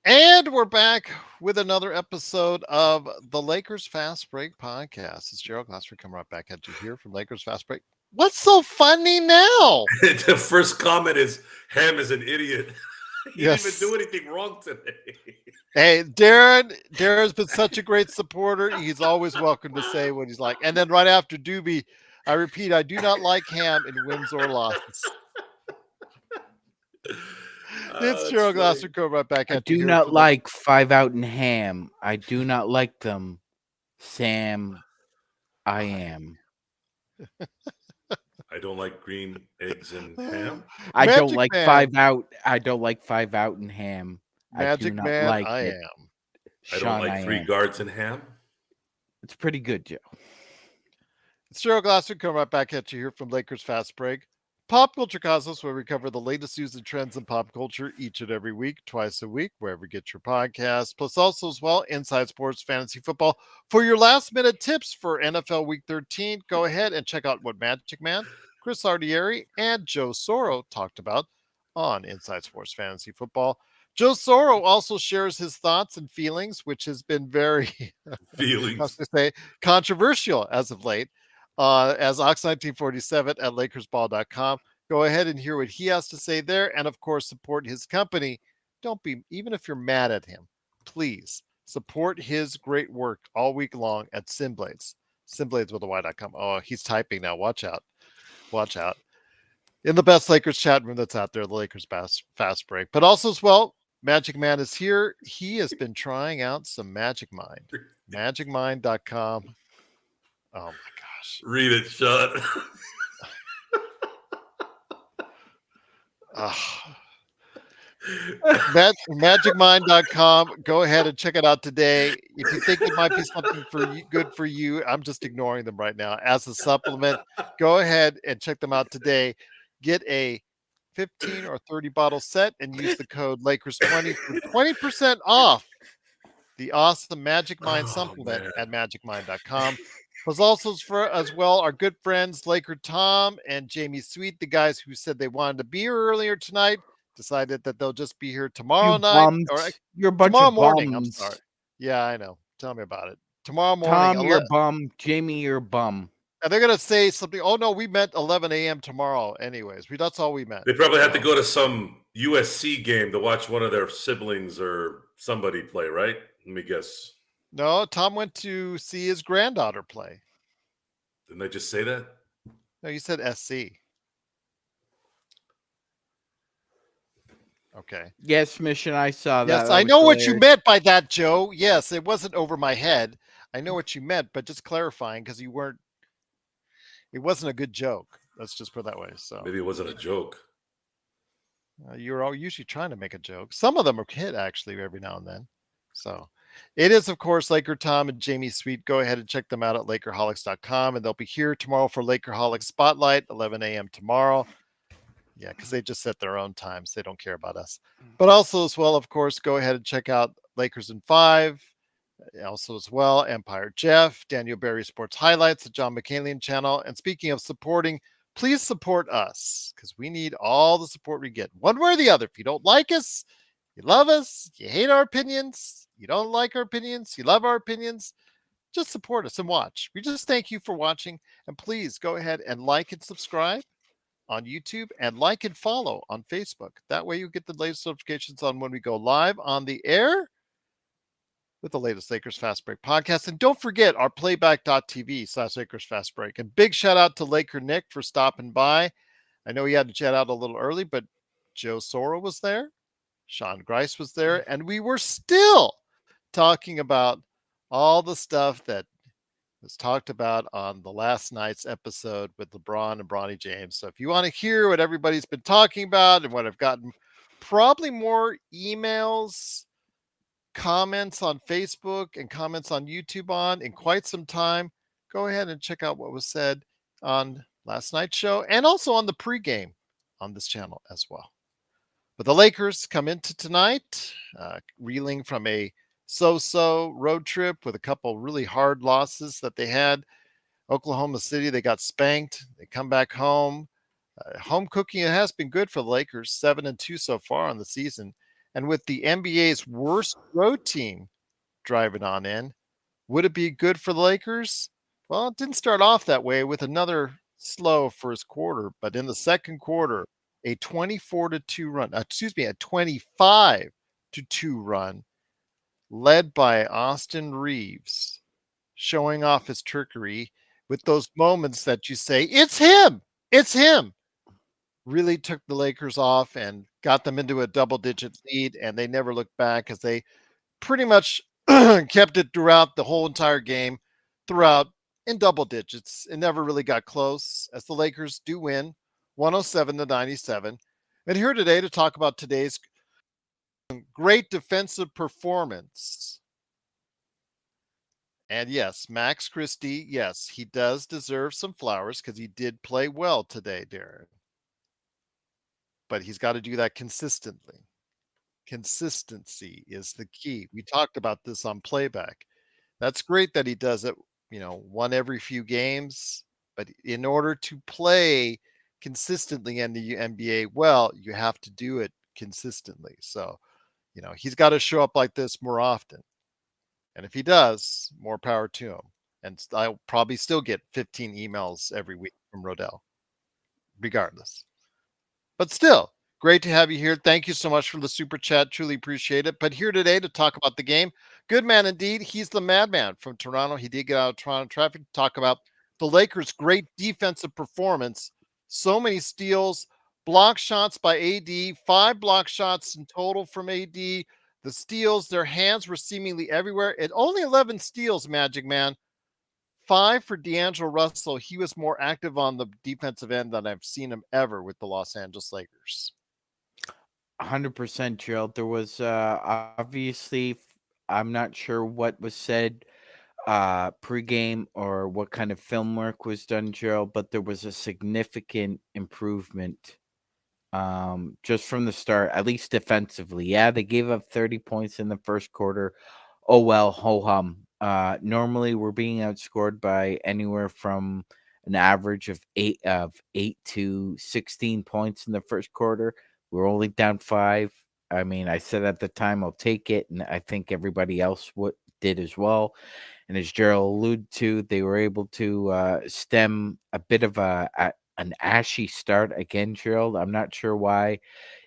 And we're back with another episode of the Lakers Fast Break podcast. It's Gerald Glassford coming right back at you here from Lakers Fast Break. What's so funny now? The first comment is Ham is an idiot. He didn't even Yes. do anything wrong today. Hey, Darren's been such a great supporter. He's always welcome to say what he's like. And then right after Doobie, I repeat, I do not like Ham in wins or losses. It's Gerald Glassford coming right back I at you do here not from like 5 out and ham. I do not like them. Sam, I am. I don't like green eggs and ham. I don't Magic like Man. 5 out. I don't like 5 out and ham. I do Magic not Man, like I it. am. I Sean, don't like three am. guards and ham. It's pretty good, Joe. It's Gerald Glassford coming right back at you here from Lakers Fast Break. Pop Culture Cosmos, where we cover the latest news and trends in pop culture each and every week, twice a week, wherever you get your podcast. Plus, also as well, Inside Sports Fantasy Football. For your last minute tips for NFL Week 13, go ahead and check out what Magic Man, Chris Ardieri, and Joe Soro talked about on Inside Sports Fantasy Football. Joe Soro also shares his thoughts and feelings, which has been very, I was Feelings. going to say, controversial as of late. As Ox1947 at LakersBall.com. Go ahead and hear what he has to say there. And of course, support his company. Don't be, even if you're mad at him, please support his great work all week long at Simblades. Simblades with a Y.com. Oh, he's typing now. Watch out. Watch out. In the best Lakers chat room that's out there, the Lakers Fast Break. But also as well, Magic Man is here. He has been trying out some Magic Mind. MagicMind.com. Oh my gosh. Read it, Sean. MagicMind.com. Go ahead and check it out today. If you think it might be something for you, good for you, I'm just ignoring them right now as a supplement. Go ahead and check them out today. Get a 15 or 30 bottle set and use the code Lakers20 for 20% off the awesome Magic Mind supplement at magicmind.com. Was also for as well our good friends Laker Tom and Jamie Sweet, the guys who said they wanted to be here earlier tonight, decided that they'll just be here tomorrow You night bums. or You're a bunch tomorrow of morning. I'm bums. sorry. Yeah, I know. Tell me about it. Tomorrow morning. Tom, you're a bum. Jamie, you're a bum. And they're gonna say something. Oh no, we meant 11 a.m. tomorrow. Anyways, that's all we meant. They probably had to go to some USC game to watch one of their siblings or somebody play, right? Let me guess. No, Tom went to see his granddaughter play. Didn't they just say that? No, you said SC. Okay. Yes, Mission, I saw that. Yes, That I was know what you hilarious. meant by that, Joe. Yes, it wasn't over my head. I know what you meant, but just clarifying because you weren't. It wasn't a good joke. Let's just put it that way. So Maybe it wasn't a joke. you're all usually trying to make a joke. Some of them are hit actually every now and then. So it is, of course, Laker Tom and Jamie Sweet. Go ahead and check them out at Lakerholics.com, and they'll be here tomorrow for Lakerholics Spotlight, 11 a.m. tomorrow. Yeah, because they just set their own times. They don't care about us. But also as well, of course, go ahead and check out Lakers in 5. Also as well, Empire Jeff, Daniel Berry Sports Highlights, the John McCallion channel. And speaking of supporting, please support us because we need all the support we get, one way or the other. If you don't like us, you love us, you hate our opinions, you don't like our opinions, you love our opinions, just support us and watch. We just thank you for watching. And please go ahead and like and subscribe on YouTube and like and follow on Facebook. That way you get the latest notifications on when we go live on the air with the latest Lakers Fast Break podcast. And don't forget our playback.tv/Lakers Fast Break. And big shout out to Laker Nick for stopping by. I know he had to jet out a little early, but Joe Soro was there. Sean Grice was there. And we were still talking about all the stuff that was talked about on the last night's episode with LeBron and Bronny James. So if you want to hear what everybody's been talking about and what I've gotten probably more emails, comments on Facebook and comments on YouTube on in quite some time, go ahead and check out what was said on last night's show and also on the pregame on this channel as well. But the Lakers come into tonight reeling from a so-so road trip with a couple really hard losses that they had. Oklahoma City, they got spanked. They come back home. Home cooking, it has been good for the Lakers, 7-2 so far on the season. And with the NBA's worst road team driving on in, would it be good for the Lakers? Well, it didn't start off that way with another slow first quarter, but in the second quarter, a 24 to 2 run, a 25 to 2 run led by Austin Reaves, showing off his trickery with those moments that you say, it's him, it's him. Really took the Lakers off and got them into a double digit lead, and they never looked back as they pretty much kept it throughout the whole entire game, throughout in double digits. It never really got close as the Lakers do win 107 to 97. And here today to talk about today's great defensive performance. And yes, Max Christie, yes, he does deserve some flowers because he did play well today, Darren. But he's got to do that consistently. Consistency is the key. We talked about this on playback. That's great that he does it, one every few games. But in order to play consistently in the NBA well, you have to do it consistently. So, he's got to show up like this more often. And if he does, more power to him. And I'll probably still get 15 emails every week from Rodell, regardless. But still, great to have you here. Thank you so much for the super chat. Truly appreciate it. But here today to talk about the game. Good man indeed. He's the madman from Toronto. He did get out of Toronto traffic to talk about the Lakers' great defensive performance. So many steals, block shots by AD, 5 block shots in total from AD. The steals, their hands were seemingly everywhere. At only 11 steals, Magic Man. 5 for D'Angelo Russell. He was more active on the defensive end than I've seen him ever with the Los Angeles Lakers. 100%, Gerald. There was obviously, I'm not sure what was said pregame or what kind of film work was done, Gerald, but there was a significant improvement just from the start, at least defensively. Yeah, they gave up 30 points in the first quarter. Oh well, ho hum. Normally we're being outscored by anywhere from an average of 8 to 16 points in the first quarter. We're only down 5. I mean, I said at the time I'll take it, and I think everybody else did as well. And as Gerald alluded to, they were able to stem a bit of an ashy start again, Gerald. I'm not sure why.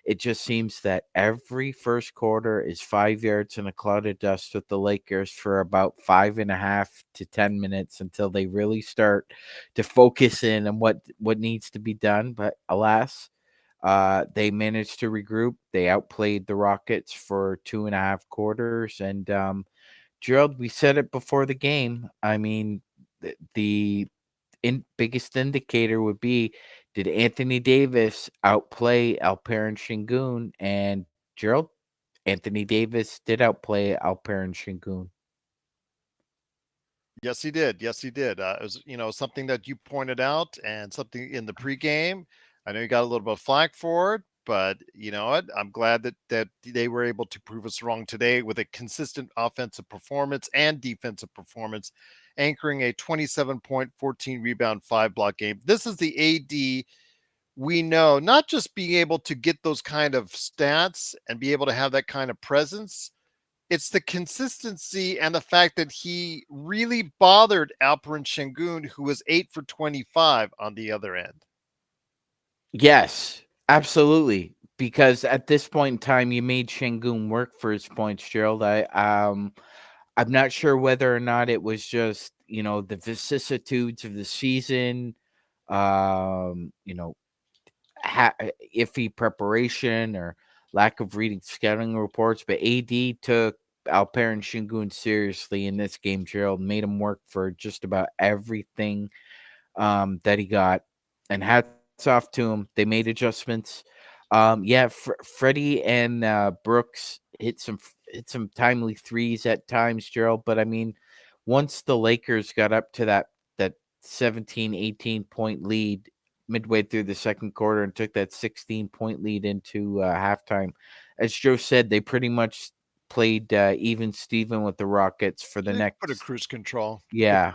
It just seems that every first quarter is 5 yards in a cloud of dust with the Lakers for about 5.5 to 10 minutes until they really start to focus in on what needs to be done. But alas, they managed to regroup. They outplayed the Rockets for 2.5 quarters. And Gerald, we said it before the game. I mean, the biggest indicator would be, did Anthony Davis outplay Alperen Şengün? And Gerald, Anthony Davis did outplay Alperen Şengün. Yes, he did. Yes, he did. It was, something that you pointed out and something in the pregame. I know you got a little bit of flack for it, but you know what? I'm glad that they were able to prove us wrong today with a consistent offensive performance and defensive performance, anchoring a 27 point, 14 rebound, 5 block game. This is the AD we know, not just being able to get those kind of stats and be able to have that kind of presence. It's the consistency and the fact that he really bothered Alperen Şengün, who was 8 for 25 on the other end. Yes, absolutely. Because at this point in time, you made Şengün work for his points, Gerald. I'm not sure whether or not it was just, the vicissitudes of the season, um, you know, iffy preparation or lack of reading scouting reports, but AD took Alperen Şengün seriously in this game, Gerald, made him work for just about everything that he got, and hats off to him. They made adjustments. Yeah, Freddie and Brooks hit some timely threes at times, Gerald, but I mean, once the Lakers got up to that 17, 18 point lead midway through the second quarter and took that 16-point lead into halftime, as Joe said, they pretty much played even Steven with the Rockets for the They next. put a cruise control. Yeah.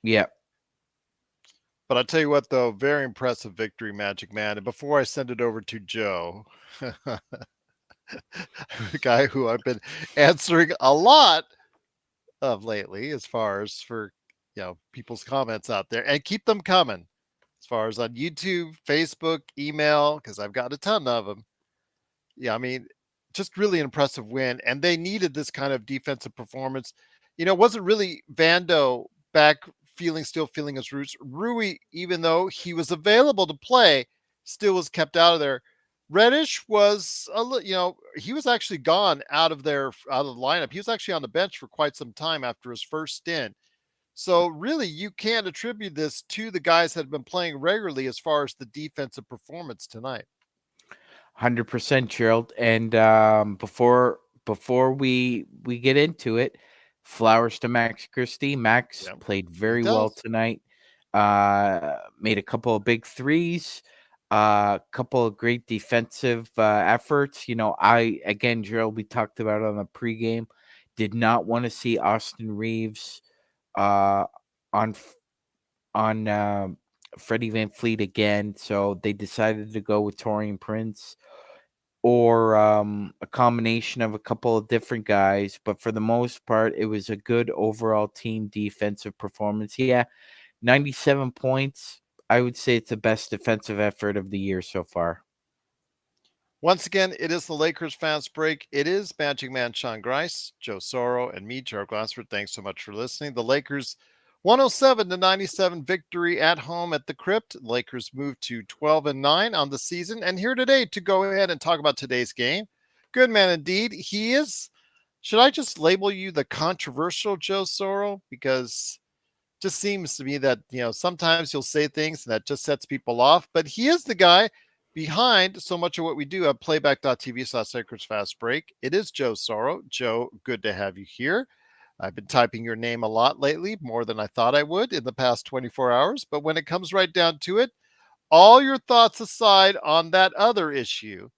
Yeah. But I'll tell you what, though, very impressive victory, Magic Man. And before I send it over to Joe, a guy who I've been answering a lot of lately, as far as for people's comments out there, and keep them coming. As far as on YouTube, Facebook, email, because I've got a ton of them. Yeah, I mean, just really impressive win, and they needed this kind of defensive performance. It wasn't really Vando back still feeling his roots. Rui, even though he was available to play, still was kept out of there. Reddish was he was actually gone out of the lineup. He was actually on the bench for quite some time after his first stint. So really, you can't attribute this to the guys that have been playing regularly as far as the defensive performance tonight. 100%, Gerald. And before we get into it, flowers to Max Christie. Max played very well tonight. Made a couple of big threes, a couple of great defensive efforts. Gerald, we talked about it on the pregame. Did not want to see Austin Reaves on Freddie Van Fleet again, so they decided to go with Taurean Prince or a combination of a couple of different guys. But for the most part, it was a good overall team defensive performance. Yeah, 97 points. I would say it's the best defensive effort of the year so far. Once again, it is the Lakers Fast Break. It is Magic Man Sean Grice, Joe Soro, and me, Gerald Glassford. Thanks so much for listening. The Lakers 107-97 victory at home at the Crypt. Lakers moved to 12-9 on the season. And here today to go ahead and talk about today's game. Good man indeed. He is, should I just label you the controversial Joe Soro? Because it just seems to me that, sometimes you'll say things and that just sets people off. But he is the guy behind so much of what we do at playback.tv/Lakers Fast Break. It is Joe Soro. Joe, good to have you here. I've been typing your name a lot lately, more than I thought I would in the past 24 hours. But when it comes right down to it, all your thoughts aside on that other issue,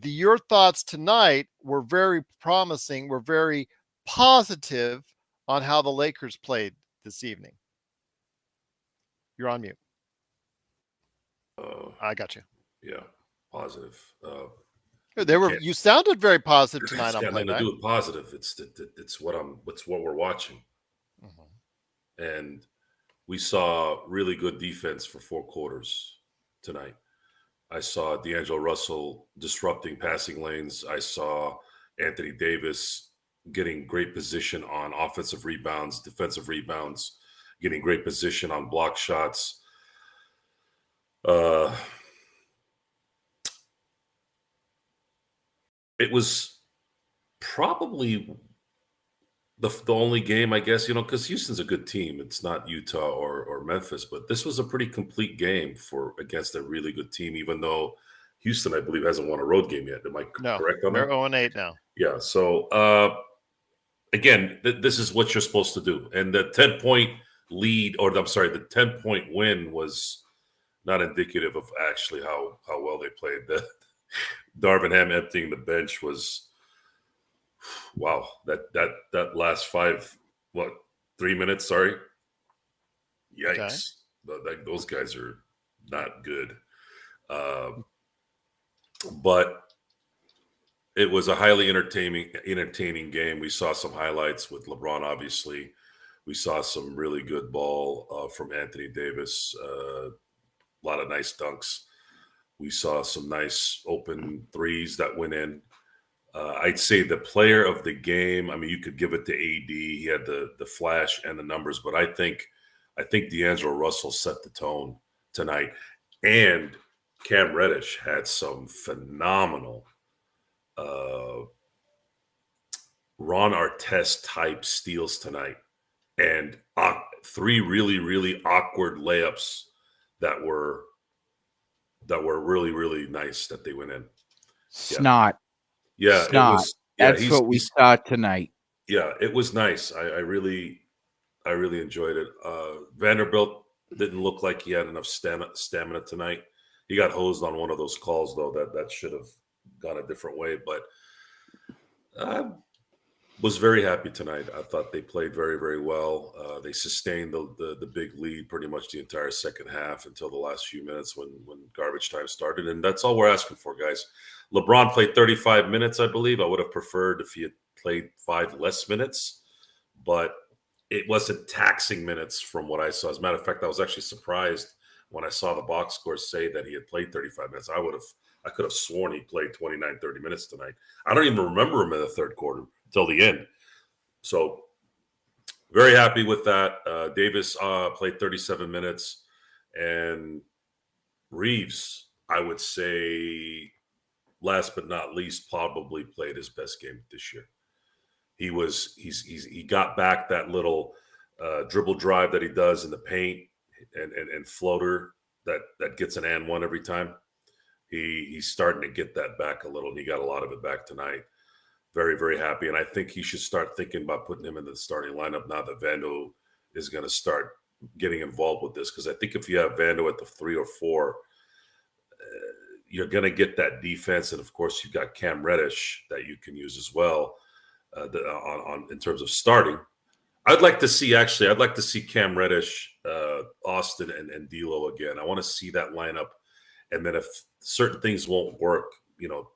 your thoughts tonight were very promising, were very positive on how the Lakers played this evening. You're on mute. I got you. Yeah, positive. You sounded very positive tonight on It's got nothing to playback. do with positive. It's what we're watching. Mm-hmm. And we saw really good defense for 4 quarters tonight. I saw D'Angelo Russell disrupting passing lanes. I saw Anthony Davis getting great position on offensive rebounds, defensive rebounds, getting great position on block shots. It was probably the only game, I guess, because Houston's a good team. It's not Utah or Memphis, but this was a pretty complete game against a really good team, even though Houston, I believe, hasn't won a road game yet. Am I correct on that? They're 0-8 now. Yeah. So, again, this is what you're supposed to do. And the 10-point lead, or I'm sorry, the 10-point win was not indicative of actually how well they played. Darvin Ham emptying the bench was, wow, that last 3 minutes, sorry. Yikes. Okay. Those guys are not good. But it was a highly entertaining game. We saw some highlights with LeBron, obviously. We saw some really good ball from Anthony Davis. A lot of nice dunks. We saw some nice open threes that went in. I'd say the player of the game, I mean, you could give it to AD. He had the flash and the numbers, but I think D'Angelo Russell set the tone tonight. And Cam Reddish had some phenomenal Ron Artest type steals tonight. And 3 really, really awkward layups that were really, really nice that they went in. Snot. Yeah, Snot. It was. Yeah, that's what we saw tonight. Yeah, it was nice. I really enjoyed it. Vanderbilt didn't look like he had enough stamina tonight. He got hosed on one of those calls, though. That should have gone a different way. But Was very happy tonight. I thought they played very, very well. They sustained the big lead pretty much the entire second half until the last few minutes when garbage time started. And that's all we're asking for, guys. LeBron played 35 minutes, I believe. I would have preferred if he had played 5 less minutes, but it wasn't taxing minutes from what I saw. As a matter of fact, I was actually surprised when I saw the box score say that he had played 35 minutes. I could have sworn he played 29, 30 minutes tonight. I don't even remember him in the third quarter till the end. So very happy with that. Davis played 37 minutes, and Reaves, I would say, last but not least, probably played his best game this year. He got back that little dribble drive that he does in the paint and floater that gets an and one every time. He's starting to get that back a little, and he got a lot of it back tonight. Very, very happy. And I think he should start thinking about putting him in the starting lineup now that Vando is going to start getting involved with this. Because I think if you have Vando at the 3 or 4, you're going to get that defense. And of course, you've got Cam Reddish that you can use as well in terms of starting. I'd like to see Cam Reddish, Austin, and D'Lo again. I want to see that lineup. And then if certain things won't work,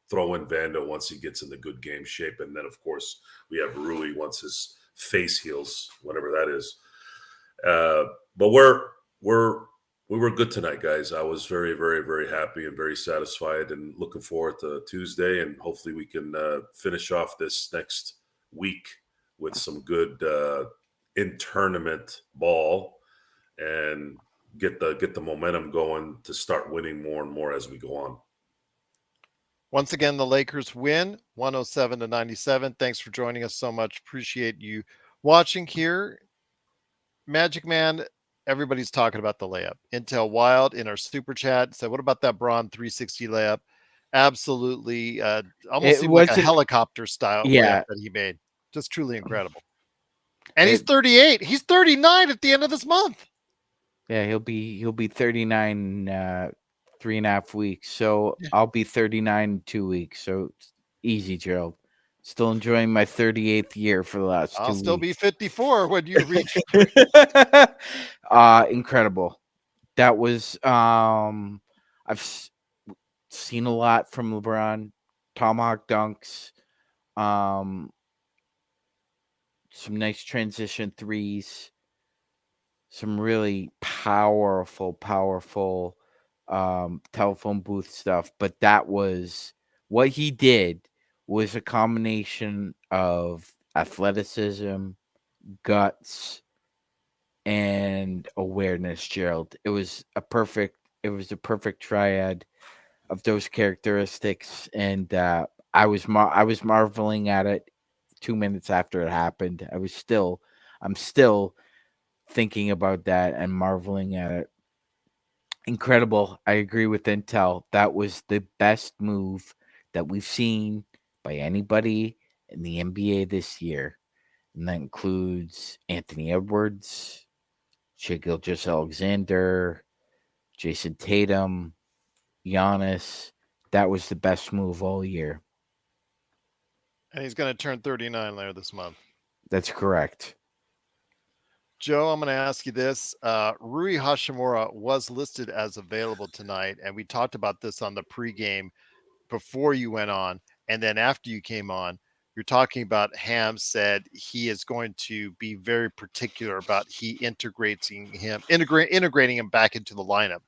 throw in Vando once he gets in the good game shape. And then, of course, we have Rui once his face heals, whatever that is. But we were good tonight, guys. I was very, very, very happy and very satisfied and looking forward to Tuesday. And hopefully we can finish off this next week with some good in-tournament ball and get the momentum going to start winning more and more as we go on. Once again, the Lakers win 107-97. Thanks for joining us so much. Appreciate you watching here. Magic Man, everybody's talking about the layup. Intel Wild in our super chat said, what about that Braun 360 layup? Absolutely. Almost seemed like a helicopter style layup that he made. Just truly incredible. And he's 38. He's 39 at the end of this month. Yeah, he'll be 39 3.5 weeks. So yeah. I'll be 39 in 2 weeks. So easy, Gerald. Still enjoying my 38th year for the last 2 weeks. I'll still be 54 when you reach. Incredible. That was I've seen a lot from LeBron. Tomahawk dunks. Some nice transition threes. Some really powerful telephone booth stuff. But that was what he did was a combination of athleticism, guts, and awareness, Gerald. It was a perfect triad of those characteristics. And I was marveling at it 2 minutes after it happened. I'm still thinking about that and marveling at it. Incredible. I agree with Intel. That was the best move that we've seen by anybody in the NBA this year. And that includes Anthony Edwards, Shai Gilgeous-Alexander, Jason Tatum, Giannis. That was the best move all year. And he's going to turn 39 later this month. That's correct. Joe, I'm going to ask you this. Rui Hachimura was listed as available tonight, and we talked about this on the pregame before you went on. And then after you came on, you're talking about Ham said he is going to be very particular about integrating him back into the lineup,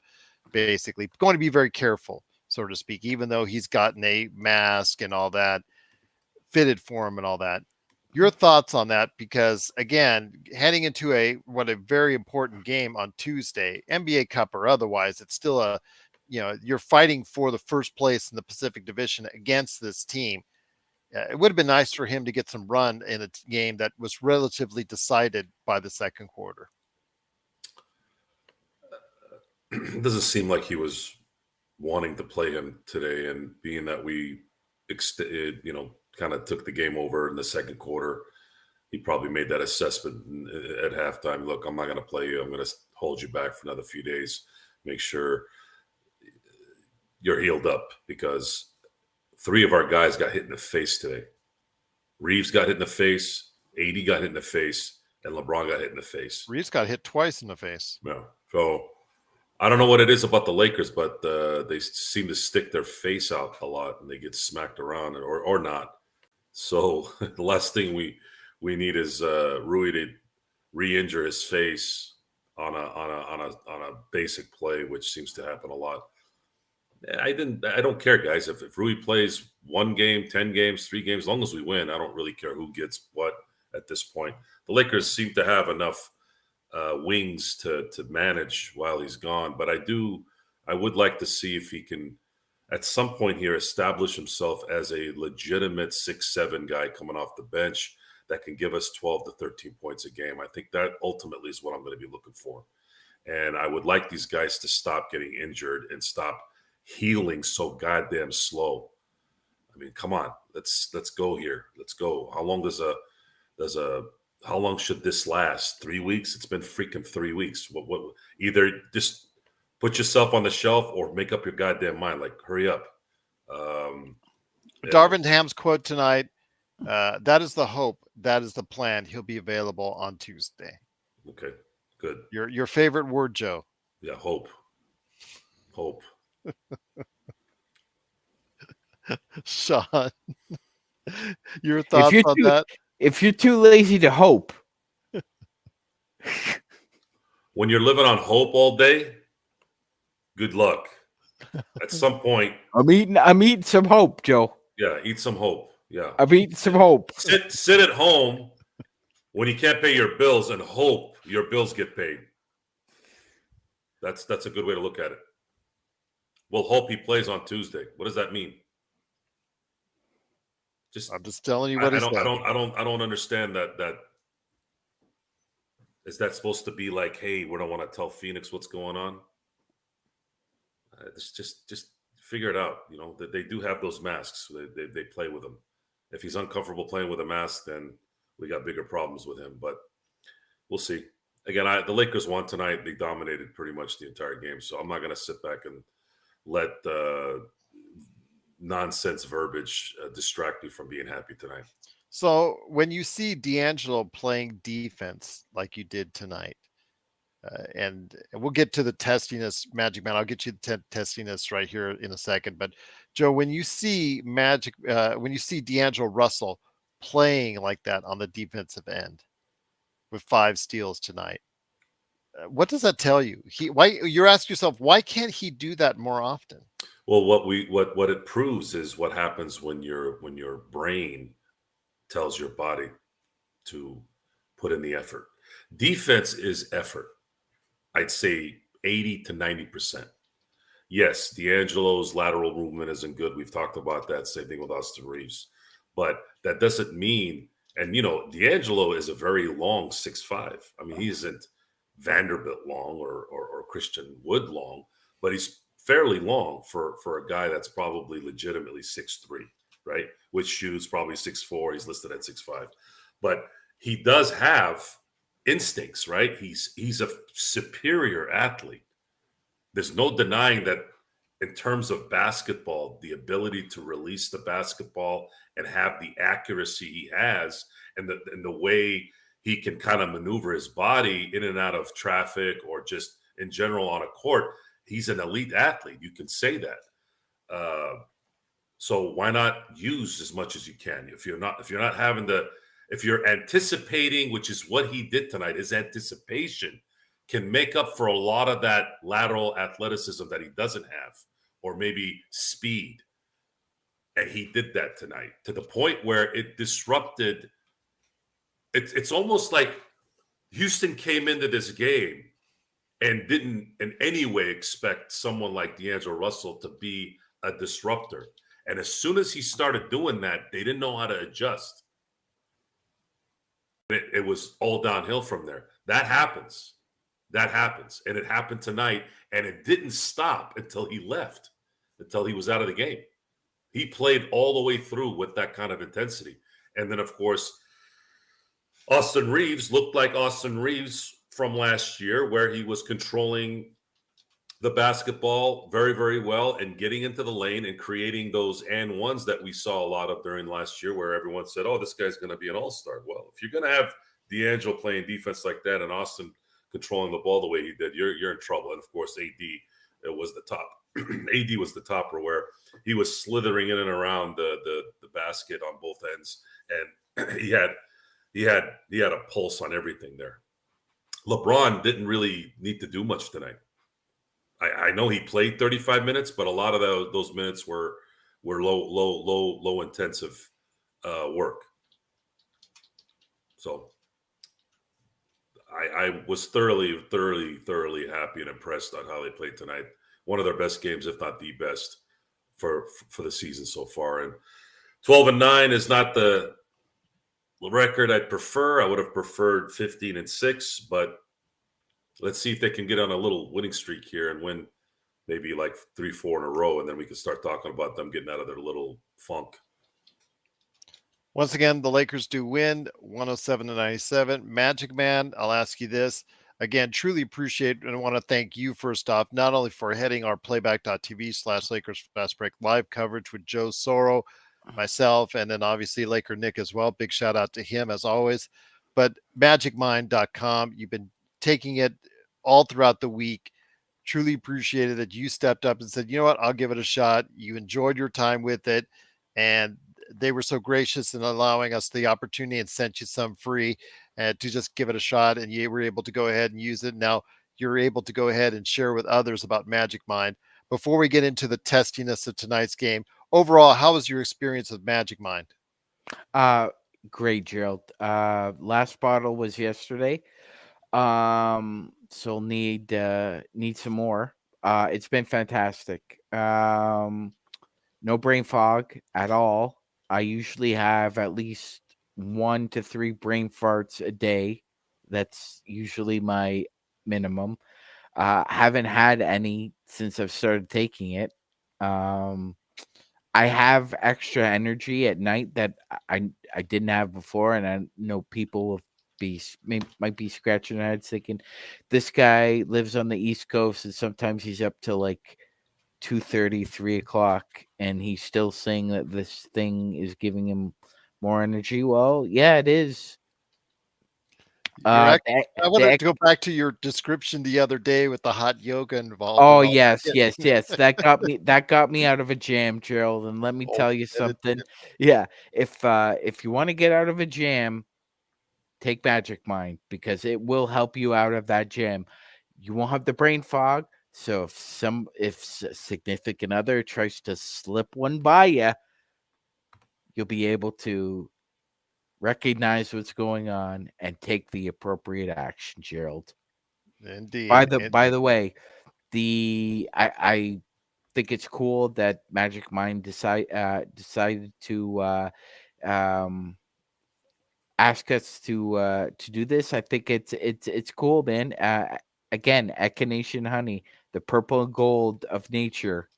basically. Going to be very careful, so to speak, even though he's gotten a mask and all that fitted for him and all that. Your thoughts on that? Because again, heading into a very important game on Tuesday, NBA Cup or otherwise, it's still you're fighting for the first place in the Pacific Division against this team. It would have been nice for him to get some run in a game that was relatively decided by the second quarter. It doesn't seem like he was wanting to play him today, and being that we kind of took the game over in the second quarter, he probably made that assessment at halftime. Look, I'm not going to play you. I'm going to hold you back for another few days. Make sure you're healed up, because 3 of our guys got hit in the face today. Reaves got hit in the face, AD got hit in the face, and LeBron got hit in the face. Reaves got hit twice in the face. Yeah. So I don't know what it is about the Lakers, but they seem to stick their face out a lot and they get smacked around or not. So the last thing we need is Rui to re-injure his face on a basic play, which seems to happen a lot. I don't care, guys. If Rui plays 1 game, 10 games, 3 games, as long as we win, I don't really care who gets what at this point. The Lakers seem to have enough wings to manage while he's gone. But I would like to see if he can, at some point here, establish himself as a legitimate 6'7" guy coming off the bench that can give us 12 to 13 points a game. I think that ultimately is what I'm going to be looking for. And I would like these guys to stop getting injured and stop healing so goddamn slow. I mean, come on, let's go here. Let's go. How long should this last? 3 weeks? It's been freaking 3 weeks. What either just put yourself on the shelf or make up your goddamn mind. Like, hurry up. Darvin Ham's quote tonight, that is the hope. That is the plan. He'll be available on Tuesday. Okay, good. Your favorite word, Joe? Yeah, hope. Hope. Sean, your thoughts on that? If you're too lazy to hope. When you're living on hope all day, good luck. At some point, I'm eating some hope, Joe. Yeah, eat some hope. Yeah. I'm eating some hope. Sit at home when you can't pay your bills and hope your bills get paid. That's a good way to look at it. We'll hope he plays on Tuesday. What does that mean? I'm just telling you what I don't understand that. Is that supposed to be like, hey, we don't want to tell Phoenix what's going on? Just figure it out. You know, they do have those masks. They play with them. If he's uncomfortable playing with a mask, then we got bigger problems with him. But we'll see. Again, the Lakers won tonight. They dominated pretty much the entire game. So I'm not going to sit back and let nonsense verbiage distract me from being happy tonight. So when you see D'Angelo playing defense like you did tonight, and we'll get to the testiness, Magic Man. I'll get you the testiness right here in a second. But Joe, when you see when you see D'Angelo Russell playing like that on the defensive end with 5 steals tonight, what does that tell you? Why you're asking yourself, why can't he do that more often? Well, what it proves is what happens when your brain tells your body to put in the effort. Defense is effort. I'd say 80 to 90%. Yes, D'Angelo's lateral movement isn't good. We've talked about that. Same thing with Austin Reaves. But that doesn't mean, and D'Angelo is a very long 6'5". I mean, he isn't Vanderbilt long or Christian Wood long, but he's fairly long for a guy that's probably legitimately 6'3", right? With shoes, probably 6'4". He's listed at 6'5". But he does have instincts, right? He's a superior athlete. There's no denying that in terms of basketball, the ability to release the basketball and have the accuracy he has and the way he can kind of maneuver his body in and out of traffic or just in general on a court, he's an elite athlete. You can say that. So why not use as much as you can? If you're anticipating, which is what he did tonight, his anticipation can make up for a lot of that lateral athleticism that he doesn't have, or maybe speed. And he did that tonight to the point where it disrupted. It's almost like Houston came into this game and didn't in any way expect someone like D'Angelo Russell to be a disruptor. And as soon as he started doing that, they didn't know how to adjust. It was all downhill from there. That happens. And it happened tonight. And it didn't stop until he left, until he was out of the game. He played all the way through with that kind of intensity. And then, of course, Austin Reaves looked like Austin Reaves from last year, where he was controlling the basketball very, very well and getting into the lane and creating those and ones that we saw a lot of during last year, where everyone said, "Oh, this guy's going to be an all-star." Well, if you're going to have D'Angelo playing defense like that and Austin controlling the ball the way he did, you're in trouble. And of course, AD was the top. AD was the topper, where he was slithering in and around the basket on both ends, and he had a pulse on everything there. LeBron didn't really need to do much tonight. I know he played 35 minutes, but a lot of those minutes were low intensive work. So I was thoroughly happy and impressed on how they played tonight. One of their best games, if not the best, for the season so far. And 12-9 is not the record I'd prefer. I would have preferred 15-6, but let's see if they can get on a little winning streak here and win maybe like 3-4 in a row, and then we can start talking about them getting out of their little funk. Once again, the Lakers do win 107-97. Magic Man, I'll ask you this. Again, truly appreciate and want to thank you first off, not only for heading our playback.tv/Lakers Fast Break live coverage with Joe Soro, myself, and then obviously Laker Nick as well. Big shout out to him as always. But magicmind.com, you've been taking it all throughout the week. Truly appreciated that you stepped up and said, you know what, I'll give it a shot. You enjoyed your time with it. And they were so gracious in allowing us the opportunity and sent you some free to just give it a shot. And you were able to go ahead and use it. Now you're able to go ahead and share with others about Magic Mind. Before we get into the testiness of tonight's game, overall, how was your experience with Magic Mind? Great, Gerald. Last bottle was yesterday. So need some more. It's been fantastic. No brain fog at all. I usually have at least 1 to 3 brain farts a day. That's usually my minimum. Haven't had any since I've started taking it. I have extra energy at night that I didn't have before, and I know people will might be scratching their heads thinking, this guy lives on the East Coast and sometimes he's up till like 2:30, 3 o'clock, and he's still saying that this thing is giving him more energy. Well, yeah, it is. I wanted to go back to your description the other day with the hot yoga involved. Oh, yes. That got me out of a jam, Gerald. And let me tell you something. Yeah, if you want to get out of a jam, take Magic Mind, because it will help you out of that jam. You won't have the brain fog. So if a significant other tries to slip one by you, you'll be able to recognize what's going on and take the appropriate action, Gerald. Indeed. By the way, I think it's cool that Magic Mind decided to ask us to do this. I think it's cool, man. Again, Echinacea honey, the purple and gold of nature.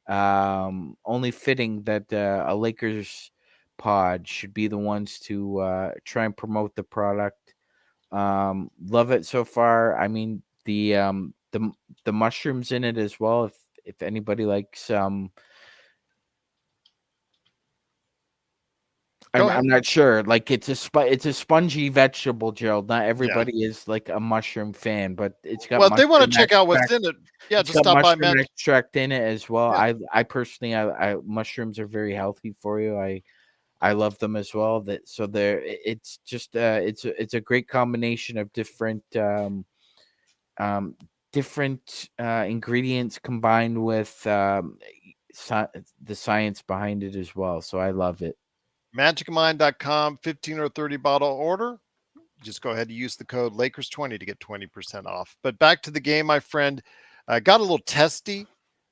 Only fitting that a Lakers pod should be the ones to try and promote the product. Love it so far. I mean, the mushrooms in it as well. If anybody likes I'm not sure. Like it's a spongy vegetable, Gerald. Not everybody is like a mushroom fan, but it's got. Well, if they want to check out what's in it, yeah, just stop by mushroom extract in it as well. Yeah. I personally, I mushrooms are very healthy for you. I love them as well. It's just it's a great combination of different ingredients combined with the science behind it as well. So I love it. magicmind.com, 15 or 30 bottle order. Just go ahead and use the code Lakers20 to get 20% off. But back to the game, my friend. Got a little testy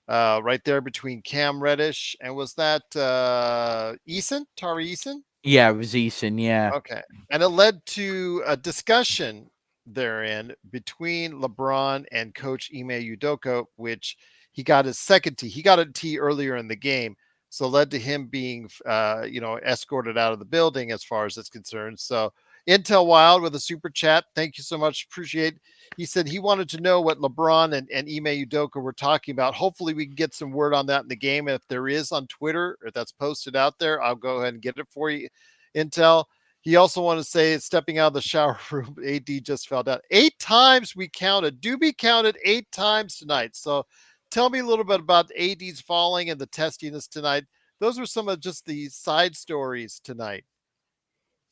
right there between Cam Reddish and was that Eason? Tari Eason? Yeah, it was Eason, yeah. Okay. And it led to a discussion therein between LeBron and Coach Ime Udoka, which he got his second tee. He got a tee earlier in the game. So led to him being, escorted out of the building as far as it's concerned. So Intel Wild with a super chat. Thank you so much. Appreciate. He said he wanted to know what LeBron and Ime Udoka were talking about. Hopefully, we can get some word on that in the game. If there is on Twitter or that's posted out there, I'll go ahead and get it for you. Intel. He also wanted to say, stepping out of the shower room, AD just fell down. 8 times we counted. Doobie counted 8 times tonight. So tell me a little bit about AD's falling and the testiness tonight. Those were some of just the side stories tonight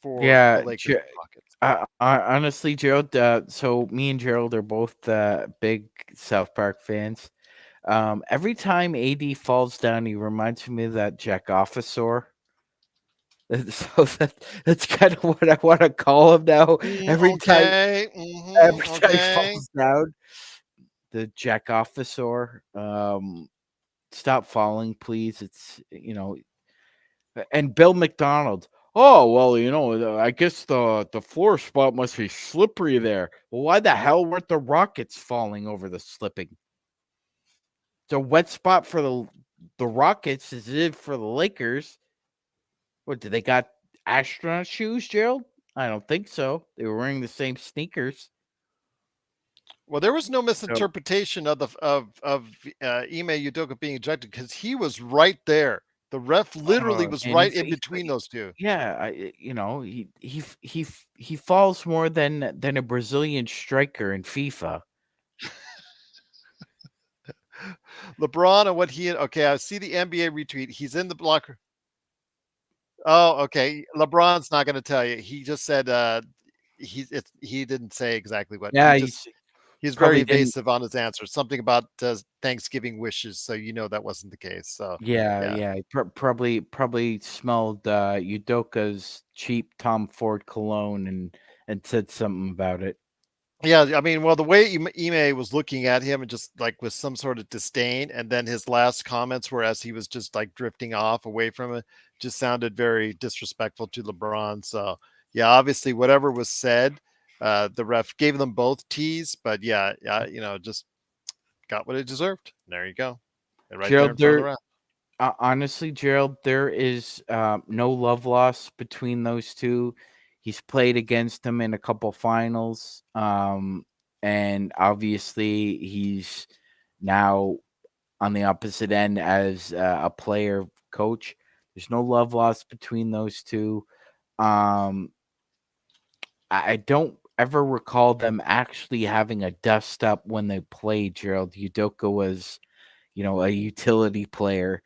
for the Yeah, Lakers and Rockets. honestly, Gerald. So me and Gerald are both big South Park fans. Every time AD falls down, he reminds me of that Jack Officer. So that's kind of what I want to call him now. Every time, Okay. every time he Okay. falls down, the Jack Officer. Stop falling, please. It's and Bill McDonald. Oh well, I guess the floor spot must be slippery there. Well, why the hell weren't the Rockets falling over the slipping? It's a wet spot for the Rockets as it is for the Lakers. What, do they got astronaut shoes, Gerald? I don't think so. They were wearing the same sneakers. Well, there was no So, misinterpretation of Ime Udoka being ejected because he was right there. The ref literally was and right in between those two. yeah, he falls more than a Brazilian striker in FIFA. LeBron and what he okay, I see the NBA retweet. He's in the blocker. Oh, okay. LeBron's not going to tell you. He just said he didn't say exactly what. Yeah, He's very probably didn't. evasive on his answers. Something about Thanksgiving wishes, so that wasn't the case. So, Yeah, yeah. yeah. Probably smelled Udoka's cheap Tom Ford cologne and said something about it. Yeah, I mean, well, the way Ime was looking at him and just like with some sort of disdain, and then his last comments were as he was just like drifting off away from it, just sounded very disrespectful to LeBron. So, yeah, obviously, whatever was said, the ref gave them both T's, but yeah, just got what it deserved. There you go, and right there in Gerald, front of the ref. honestly, Gerald, there is no love lost between those two. He's played against them in a couple finals, and obviously he's now on the opposite end as a player coach. There's no love lost between those two. Um, I don't ever recall them actually having a dust up when they played. Gerald, Udoka was, a utility player,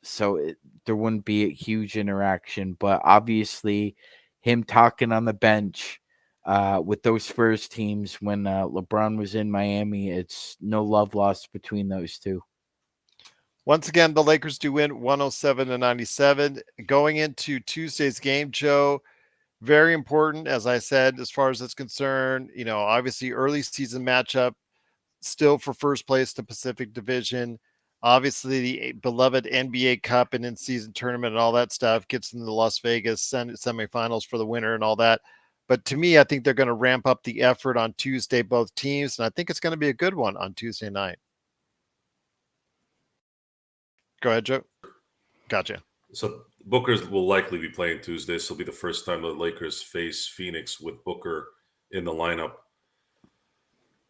so there wouldn't be a huge interaction. But obviously, him talking on the bench with those Spurs teams when LeBron was in Miami, it's no love lost between those two. Once again, the Lakers do win 107-97. Going into Tuesday's game, Joe, very important, as I said, as far as it's concerned. Obviously, early season matchup, still for first place to Pacific Division. Obviously, the beloved NBA Cup and in-season tournament and all that stuff gets into the Las Vegas semifinals for the winner and all that. But to me, I think they're going to ramp up the effort on Tuesday, both teams, and I think it's going to be a good one on Tuesday night. Go ahead, Joe. Gotcha. So Booker's will likely be playing Tuesday. This will be the first time the Lakers face Phoenix with Booker in the lineup.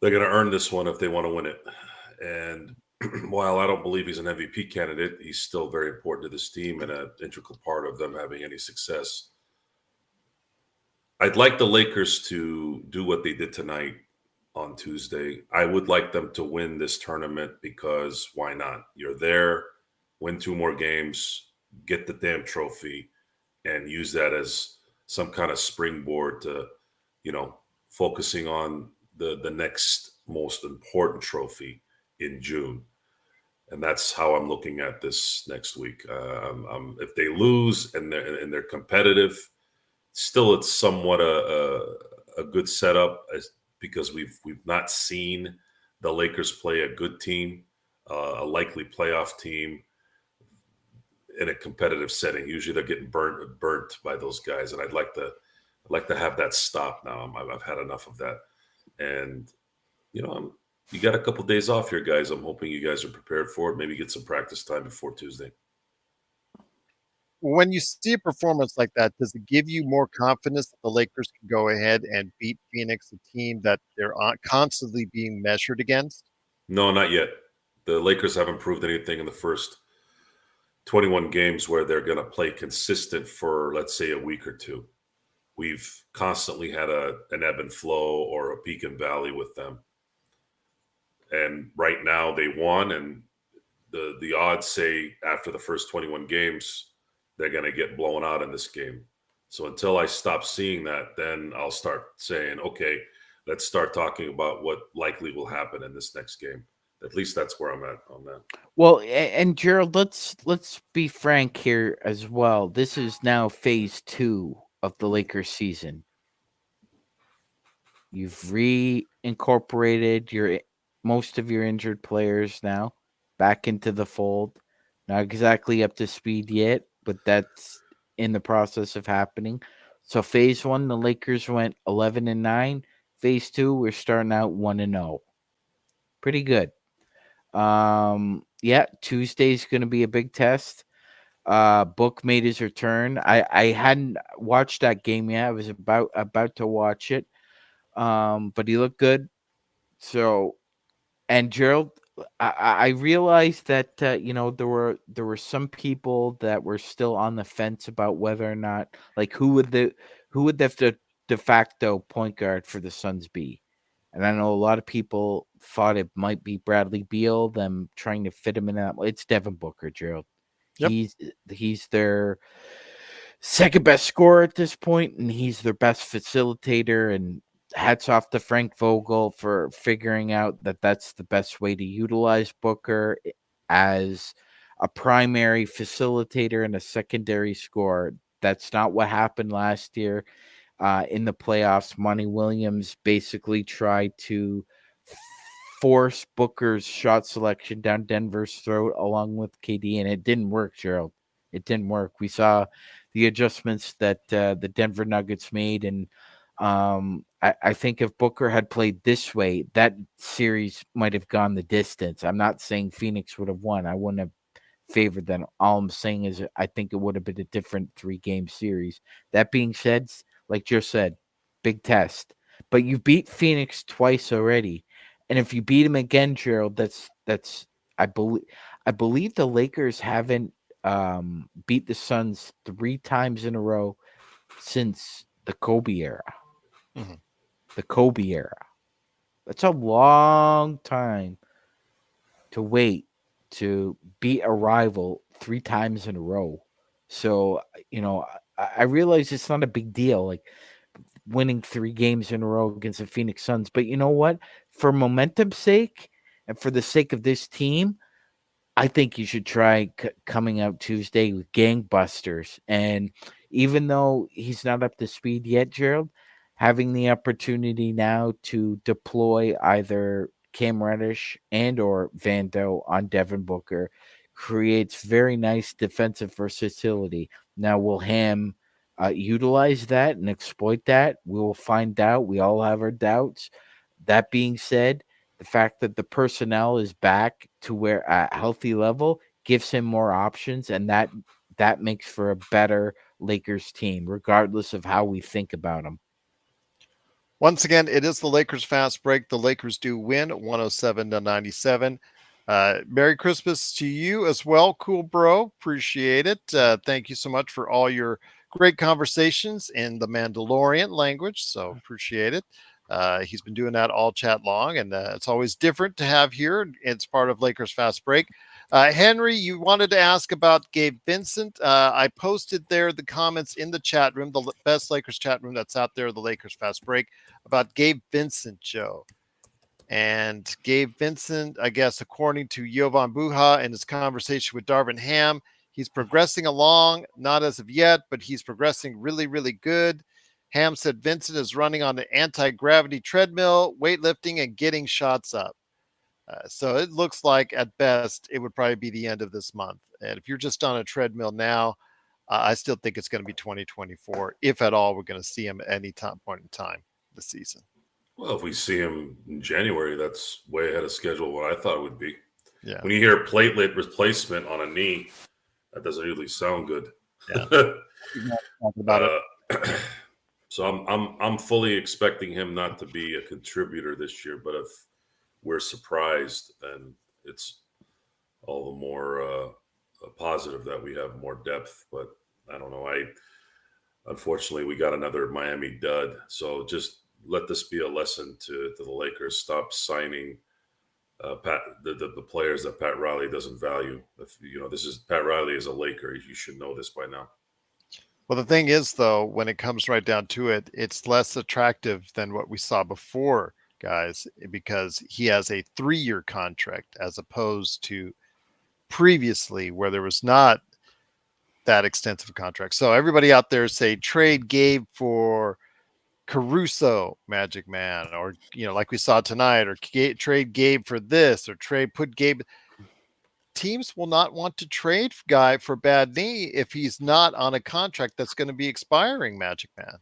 They're going to earn this one if they want to win it. And while I don't believe he's an MVP candidate, he's still very important to this team and an integral part of them having any success. I'd like the Lakers to do what they did tonight on Tuesday. I would like them to win this tournament because why not? You're there, win 2 more games, get the damn trophy, and use that as some kind of springboard to, focusing on the next most important trophy in June. And that's how I'm looking at this next week. If they lose and they're competitive, still it's somewhat a good setup because we've not seen the Lakers play a good team, a likely playoff team in a competitive setting. Usually they're getting burnt by those guys, and I'd like to have that stop now. I've had enough of that, and you got a couple of days off here, guys. I'm hoping you guys are prepared for it. Maybe get some practice time before Tuesday. When you see a performance like that, does it give you more confidence that the Lakers can go ahead and beat Phoenix, a team that they're constantly being measured against? No, not yet. The Lakers haven't proved anything in the first 21 games where they're going to play consistent for, let's say, a week or two. We've constantly had an ebb and flow or a peak and valley with them. And right now they won, and the odds say after the first 21 games, they're going to get blown out in this game. So until I stop seeing that, then I'll start saying, okay, let's start talking about what likely will happen in this next game. At least that's where I'm at on that. Well, and Gerald, let's be frank here as well. This is now phase 2 of the Lakers season. You've reincorporated most of your injured players now back into the fold. Not exactly up to speed yet, but that's in the process of happening. So phase 1, the Lakers went 11-9. Phase 2, we're starting out 1-0. Pretty good. Yeah, Tuesday's going to be a big test. Book made his return. I hadn't watched that game yet. I was about to watch it. But he looked good. So, and Gerald, I realized that there were some people that were still on the fence about whether or not, like, who would the de facto point guard for the Suns be. And I know a lot of people thought it might be Bradley Beal, them trying to fit him in that. It's Devin Booker, Gerald. Yep. He's their second best scorer at this point, and he's their best facilitator. And hats off to Frank Vogel for figuring out that that's the best way to utilize Booker as a primary facilitator and a secondary scorer. That's not what happened last year. In the playoffs, Monty Williams basically tried to force Booker's shot selection down Denver's throat along with KD, and it didn't work, Gerald. It didn't work. We saw the adjustments that the Denver Nuggets made, and I think if Booker had played this way, that series might have gone the distance. I'm not saying Phoenix would have won. I wouldn't have favored them. All I'm saying is I think it would have been a different 3-game series. That being said, like Joe said, big test. But you beat Phoenix twice already. And if you beat him again, Gerald, that's I believe the Lakers haven't beat the Suns 3 times in a row since the Kobe era. Mm-hmm. The Kobe era. That's a long time to wait to beat a rival 3 times in a row. So, I realize it's not a big deal, like winning 3 games in a row against the Phoenix Suns. But you know what? For momentum's sake and for the sake of this team, I think you should try coming out Tuesday with gangbusters. And even though he's not up to speed yet, Gerald, having the opportunity now to deploy either Cam Reddish and or Vando on Devin Booker creates very nice defensive versatility. Now, will Ham utilize that and exploit that? We will find out. We all have our doubts. That being said, the fact that the personnel is back to where a healthy level gives him more options, and that makes for a better Lakers team, regardless of how we think about them. Once again, it is the Lakers fast break. The Lakers do win 107-97. Merry Christmas to you as well, cool bro. Appreciate it. Thank you so much for all your great conversations in the Mandalorian language. So appreciate it. He's been doing that all chat long, and it's always different to have here. It's part of Lakers Fast Break. Henry, you wanted to ask about Gabe Vincent. I posted there the comments in the chat room, the best Lakers chat room that's out there, the Lakers Fast Break, about Gabe Vincent, Joe. And Gabe Vincent, I guess, according to Jovan Buha in his conversation with Darvin Ham, he's progressing along, not as of yet, but he's progressing really, really good. Ham said Vincent is running on the anti-gravity treadmill, weightlifting, and getting shots up. So it looks like at best it would probably be the end of this month. And if you're just on a treadmill now, I still think it's going to be 2024, if at all we're going to see him at any point in time this season. Well, if we see him in January, that's way ahead of schedule what I thought it would be. Yeah. When you hear platelet replacement on a knee, that doesn't really sound good. Talk about it. So I'm fully expecting him not to be a contributor this year, but if we're surprised, then it's all the more positive that we have more depth. But I don't know. Unfortunately we got another Miami dud. So just let this be a lesson to the Lakers. Stop signing the players that Pat Riley doesn't value. If this is Pat Riley is a Laker, you should know this by now. Well, the thing is, though, when it comes right down to it, it's less attractive than what we saw before, guys, because he has a 3-year contract as opposed to previously where there was not that extensive contract. So everybody out there say trade Gabe for Caruso, Magic Man, or like we saw tonight, or trade Gabe for this, or put Gabe. Teams will not want to trade guy for bad knee if he's not on a contract that's going to be expiring, Magic Man.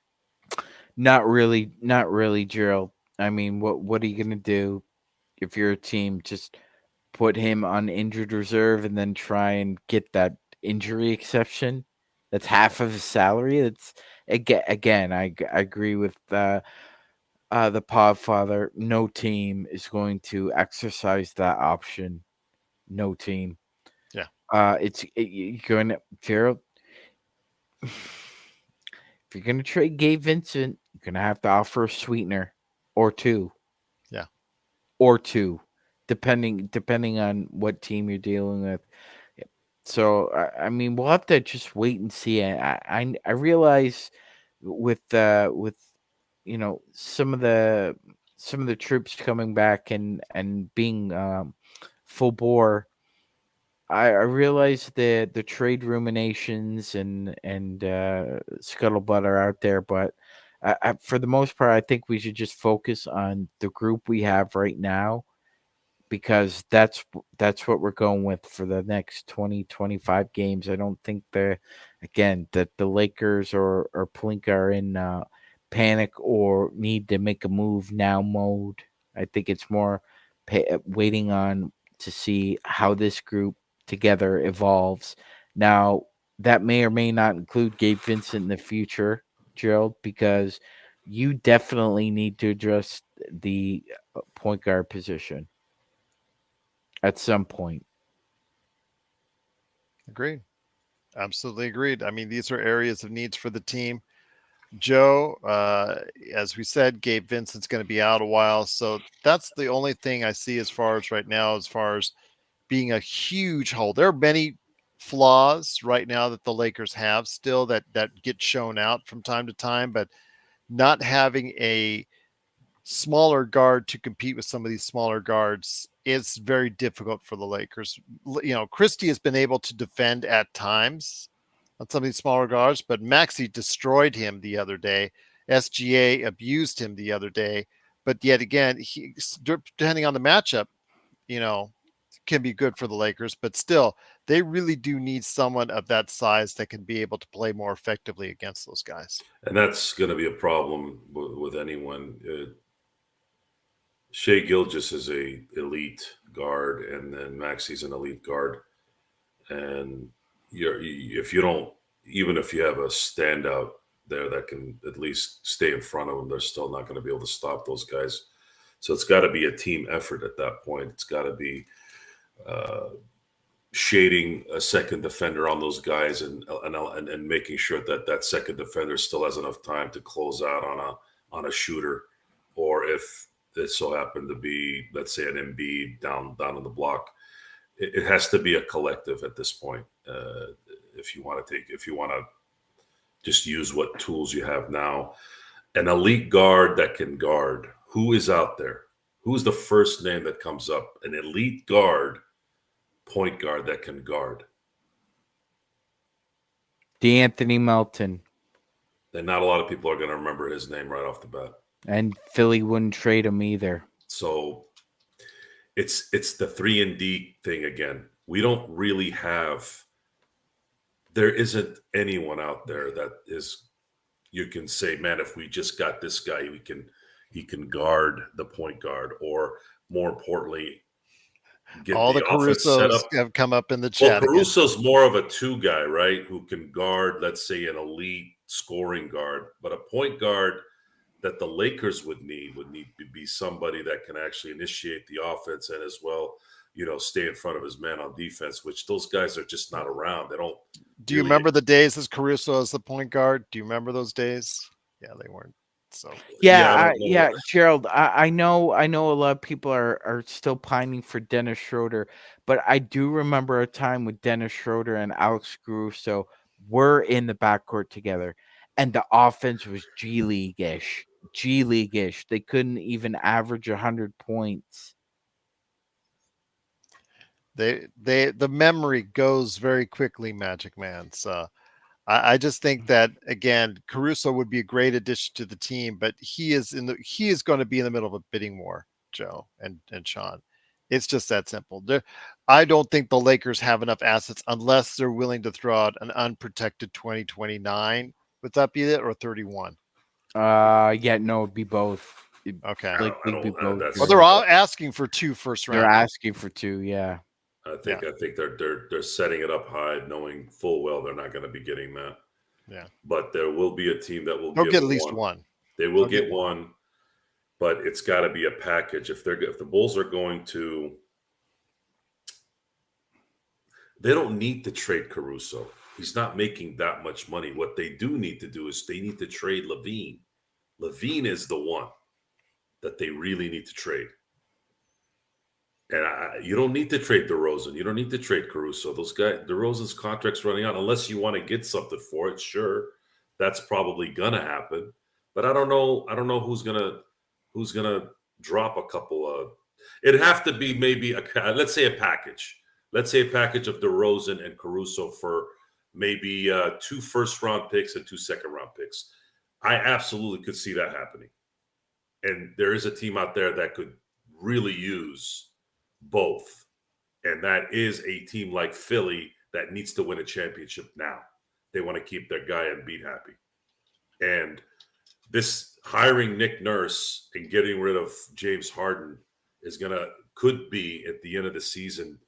Not really, Gerald. I mean, what are you gonna do if you're a team? Just put him on injured reserve and then try and get that injury exception. That's half of his salary. That's again. I agree with the Podfather. No team is going to exercise that option. No team. Yeah. You're going to Gerald. If you're going to trade Gabe Vincent, you're going to have to offer a sweetener or two. Yeah. Or two, depending on what team you're dealing with. So I mean, we'll have to just wait and see. I realize with some of the troops coming back and being full bore. I realize the trade ruminations and scuttlebutt are out there, but for the most part, I think we should just focus on the group we have right now, because that's what we're going with for the next 20-25 games. I don't think that the Lakers or Pelinka are in panic or need to make a move now mode. I think it's more waiting on to see how this group together evolves. Now, that may or may not include Gabe Vincent in the future, Gerald, because you definitely need to address the point guard position at some point. Agreed. Absolutely agreed. I mean, these are areas of needs for the team. Joe, as we said, Gabe Vincent's going to be out a while. So that's the only thing I see as far as right now, as far as being a huge hole. There are many flaws right now that the Lakers have still that get shown out from time to time, but not having a smaller guard to compete with some of these smaller guards is very difficult for the Lakers. Christie has been able to defend at times on some of these smaller guards, but Maxey destroyed him the other day. SGA abused him the other day, but yet again, depending on the matchup, can be good for the Lakers, but still, they really do need someone of that size that can be able to play more effectively against those guys. And that's going to be a problem with anyone. Shea Gilgeous is a elite guard, and then Maxey's an elite guard. And if you don't, even if you have a standout there that can at least stay in front of them, they're still not going to be able to stop those guys. So it's got to be a team effort at that point. It's got to be shading a second defender on those guys and making sure that second defender still has enough time to close out on a shooter, or if it so happened to be, let's say, an Embiid down on the block. It has to be a collective at this point. If you want to just use what tools you have now, an elite guard that can guard. Who is out there? Who's the first name that comes up? An elite guard, point guard that can guard. DeAnthony Melton. And not a lot of people are going to remember his name right off the bat. And Philly wouldn't trade him either. So it's the 3-and-D thing again. We don't really have. There isn't anyone out there that is. You can say, man, if we just got this guy, he can guard the point guard, or more importantly, get All the the offense set Carusos up. have come up in the Well, chat again. Caruso's more of a two guy, right? Who can guard, let's say, an elite scoring guard, but a point guard that the Lakers would need to be somebody that can actually initiate the offense and as well, stay in front of his man on defense, which those guys are just not around. They don't Do you really. remember the days as Caruso as the point guard? Do you remember those days? Yeah, they weren't. So Yeah, I don't know. Gerald. I know a lot of people are still pining for Dennis Schroeder, but I do remember a time with Dennis Schroeder and Alex Caruso were in the backcourt together, and the offense was G League-ish. They couldn't even average 100 points. the memory goes very quickly, Magic Man. So I just think that again, Caruso would be a great addition to the team, but he is going to be in the middle of a bidding war, Joe and Sean. It's just that simple. I don't think the Lakers have enough assets unless they're willing to throw out an unprotected 2029. Would that be it, or 31? Yeah, no, it'd be both. Okay. It'd be both. Well, they're all asking for 2 first round. They're asking for 2, yeah. I think they're setting it up high, knowing full well they're not going to be getting that. Yeah. But there will be a team that will get at least one. They will get one, but it's got to be a package. If the Bulls are going to, they don't need to trade Caruso. He's not making that much money. What they do need to do is they need to trade LaVine. LaVine is the one that they really need to trade. And you don't need to trade DeRozan. You don't need to trade Caruso. Those guys, DeRozan's contract's running out. Unless you want to get something for it, sure, that's probably gonna happen. But I don't know who's gonna drop a couple of. It'd have to be maybe let's say a package. Let's say a package of DeRozan and Caruso for maybe 2 first-round picks and 2 second-round picks. I absolutely could see that happening. And there is a team out there that could really use both. And that is a team like Philly that needs to win a championship now. They want to keep their guy and beat happy. And this hiring Nick Nurse and getting rid of James Harden could be at the end of the season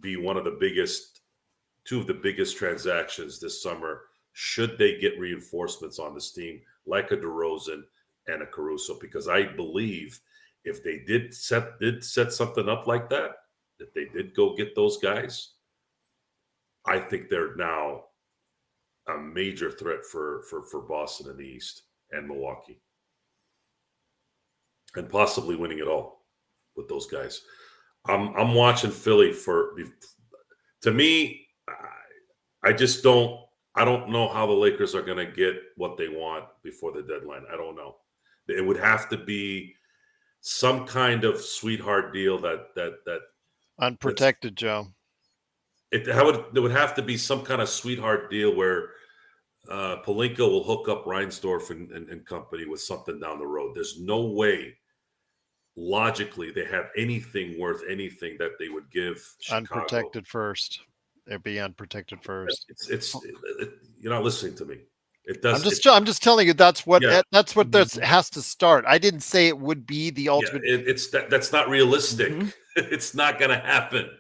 be two of the biggest transactions this summer, should they get reinforcements on this team like a DeRozan and a Caruso, because I believe if they did set something up like that, if they did go get those guys, I think they're now a major threat for Boston in the East and Milwaukee, and possibly winning it all with those guys. I'm watching Philly to me, I don't know how the Lakers are going to get what they want before the deadline. I don't know. It would have to be some kind of sweetheart deal that unprotected, Joe. There would have to be some kind of sweetheart deal where Pelinka will hook up Reinsdorf and company with something down the road. There's no way logically they have anything worth anything that they would give Chicago. Unprotected first. It'd be unprotected first. You're not listening to me. It does. I'm just telling you that's what has to start. I didn't say it would be the ultimate. That's not realistic. Mm-hmm. It's not going to happen.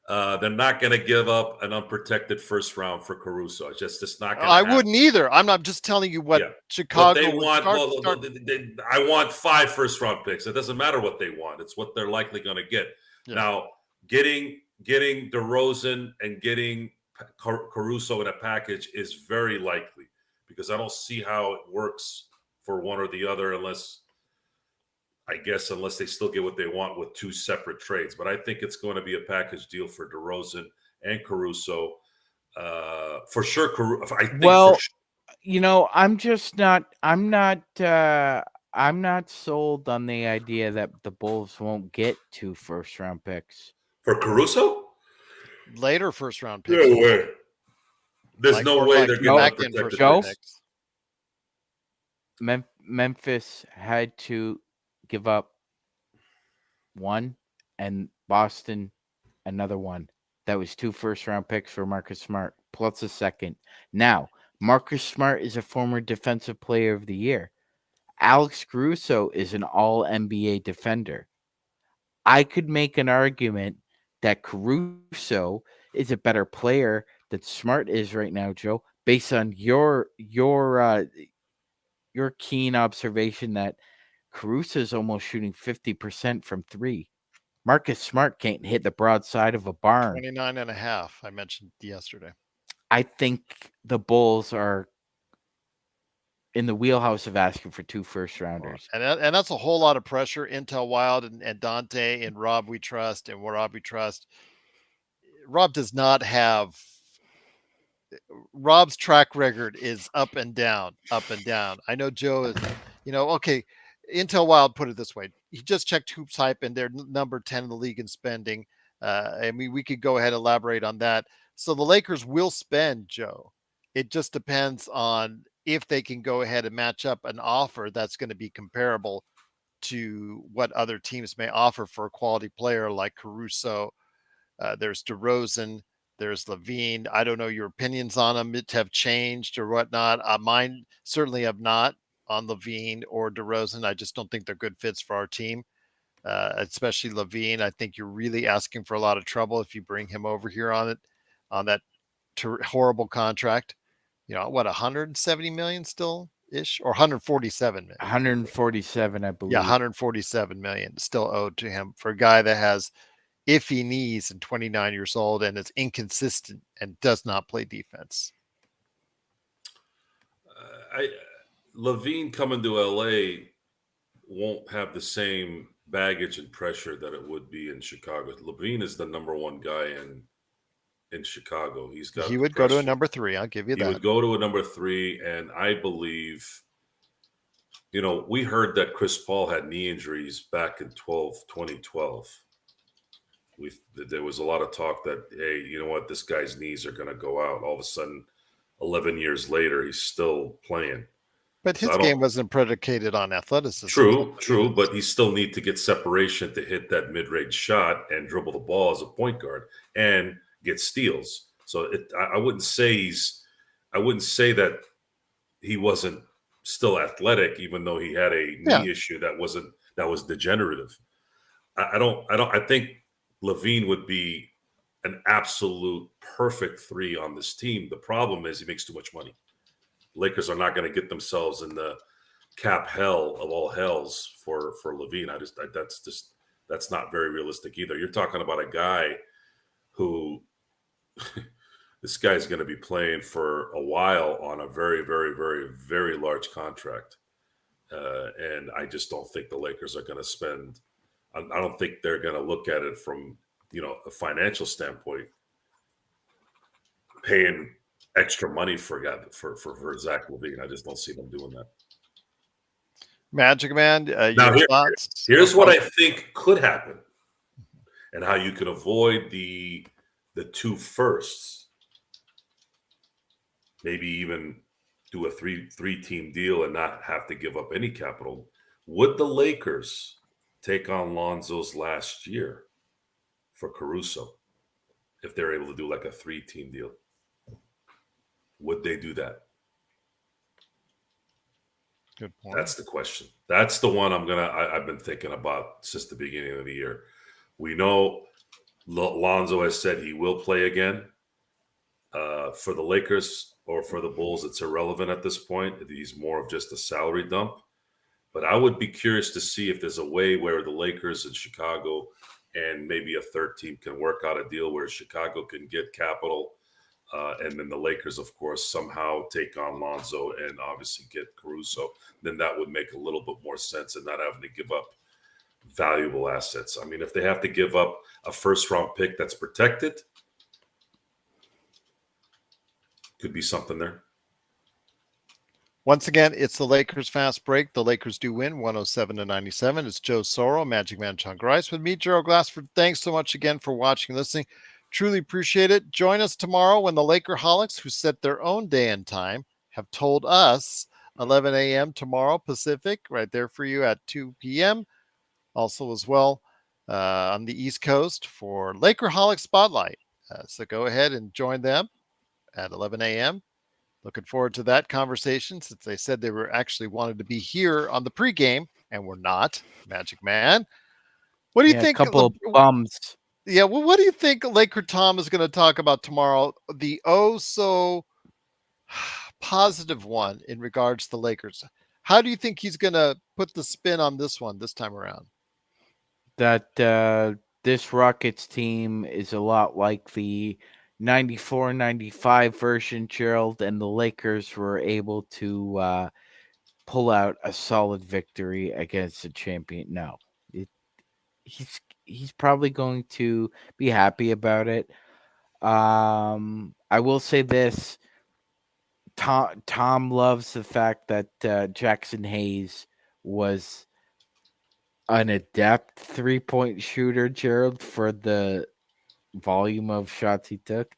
They're not going to give up an unprotected first round for Caruso. It's not going to happen. I wouldn't either. I'm not just telling you what Chicago they want. Start. I want 5 first round picks. It doesn't matter what they want. It's what they're likely going to get. Yeah. Now, getting DeRozan and getting Caruso in a package is very likely, because I don't see how it works for one or the other unless they still get what they want with 2 separate trades. But I think it's going to be a package deal for DeRozan and Caruso. For sure. I'm not sold on the idea that the Bulls won't get 2 first round picks. For Caruso? Later first round picks. No way. There's no way they're getting back in first round picks. Memphis had to give up 1, and Boston another 1. That was 2 first round picks for Marcus Smart plus a second. Now, Marcus Smart is a former defensive player of the year. Alex Caruso is an all NBA defender. I could make an argument that Caruso is a better player than Smart is right now, Joe, based on your keen observation that Caruso is almost shooting 50% from three. Marcus Smart can't hit the broadside of a barn. 29.5, I mentioned yesterday. I think the Bulls are in the wheelhouse of asking for 2 first-rounders. And that's a whole lot of pressure. Intel Wild and Dante and Rob we trust and Rob we trust. Rob does not have Rob's track record is up and down, up and down. I know Joe is, okay. Intel Wild put it this way: he just checked Hoops Hype, and they're number 10 in the league in spending. I mean, we could go ahead and elaborate on that. So the Lakers will spend, Joe. It just depends on if they can go ahead and match up an offer that's going to be comparable to what other teams may offer for a quality player like Caruso. There's DeRozan. There's Levine. I don't know your opinions on them have changed or whatnot. Mine certainly have not on Levine or DeRozan. I just don't think they're good fits for our team, especially Levine. I think you're really asking for a lot of trouble if you bring him over here on that horrible contract. What, 170 million still ish, or 147 million? 147, I believe. Yeah, 147 million still owed to him for a guy that has iffy knees and 29 years old and is inconsistent and does not play defense. Levine coming to LA won't have the same baggage and pressure that it would be in Chicago. Levine is the number one guy in Chicago. He would go to a number 3. I'll give you that. He would go to a number 3, and I believe, we heard that Chris Paul had knee injuries back in 2012. There was a lot of talk that, hey, you know what, this guy's knees are going to go out. All of a sudden, 11 years later, he's still playing. But his game wasn't predicated on athleticism. True, but he still need to get separation to hit that mid-range shot and dribble the ball as a point guard and get steals. So I wouldn't say that he wasn't still athletic, even though he had a knee issue that was degenerative. I think Levine would be an absolute perfect 3 on this team. The problem is he makes too much money. Lakers are not going to get themselves in the cap hell of all hells for Levine. That's not very realistic either. You're talking about a guy who this guy's going to be playing for a while on a very, very, very, very large contract. And I just don't think the Lakers are going to spend. I don't think they're going to look at it from, a financial standpoint, paying extra money for Zach LaVine. I just don't see them doing that. Magic Man, now, your thoughts? Here's what I think could happen, and how you can avoid the 2 firsts. Maybe even do a three-team deal and not have to give up any capital. Would the Lakers take on Lonzo's last year for Caruso if they're able to do like a 3-team deal? Would they do that? Good point. That's the question. That's the one I've been thinking about since the beginning of the year. We know Lonzo has said he will play again. For the Lakers or for the Bulls, it's irrelevant at this point. He's more of just a salary dump. But I would be curious to see if there's a way where the Lakers and Chicago and maybe a third team can work out a deal where Chicago can get capital, and then the Lakers, of course, somehow take on Lonzo and obviously get Caruso. Then that would make a little bit more sense and not having to give up valuable assets. I mean, if they have to give up a first-round pick that's protected, could be something there. Once again, it's the Lakers Fast Break. The Lakers do win 107-97. It's Joe Soro, Magic Man John Grice with me, Gerald Glassford. Thanks so much again for watching and listening. Truly appreciate it. Join us tomorrow when the Lakerholics, who set their own day and time, have told us 11 a.m. tomorrow Pacific, right there for you at 2 p.m. Also as well on the East Coast for Lakerholic Spotlight. So go ahead and join them at 11 a.m. Looking forward to that conversation, since they said they were actually wanted to be here on the pregame and we're not. Magic Man, what do you think? A couple of bums. Yeah, well, what do you think Laker Tom is going to talk about tomorrow? The oh so positive one in regards to the Lakers. How do you think he's going to put the spin on this one this time around? That this Rockets team is a lot like the 94-95 version, Gerald, and the Lakers were able to pull out a solid victory against the champion. No, it, he's probably going to be happy about it. I will say this: Tom loves the fact that Jackson Hayes was an adept 3-point shooter, Gerald, for the volume of shots he took.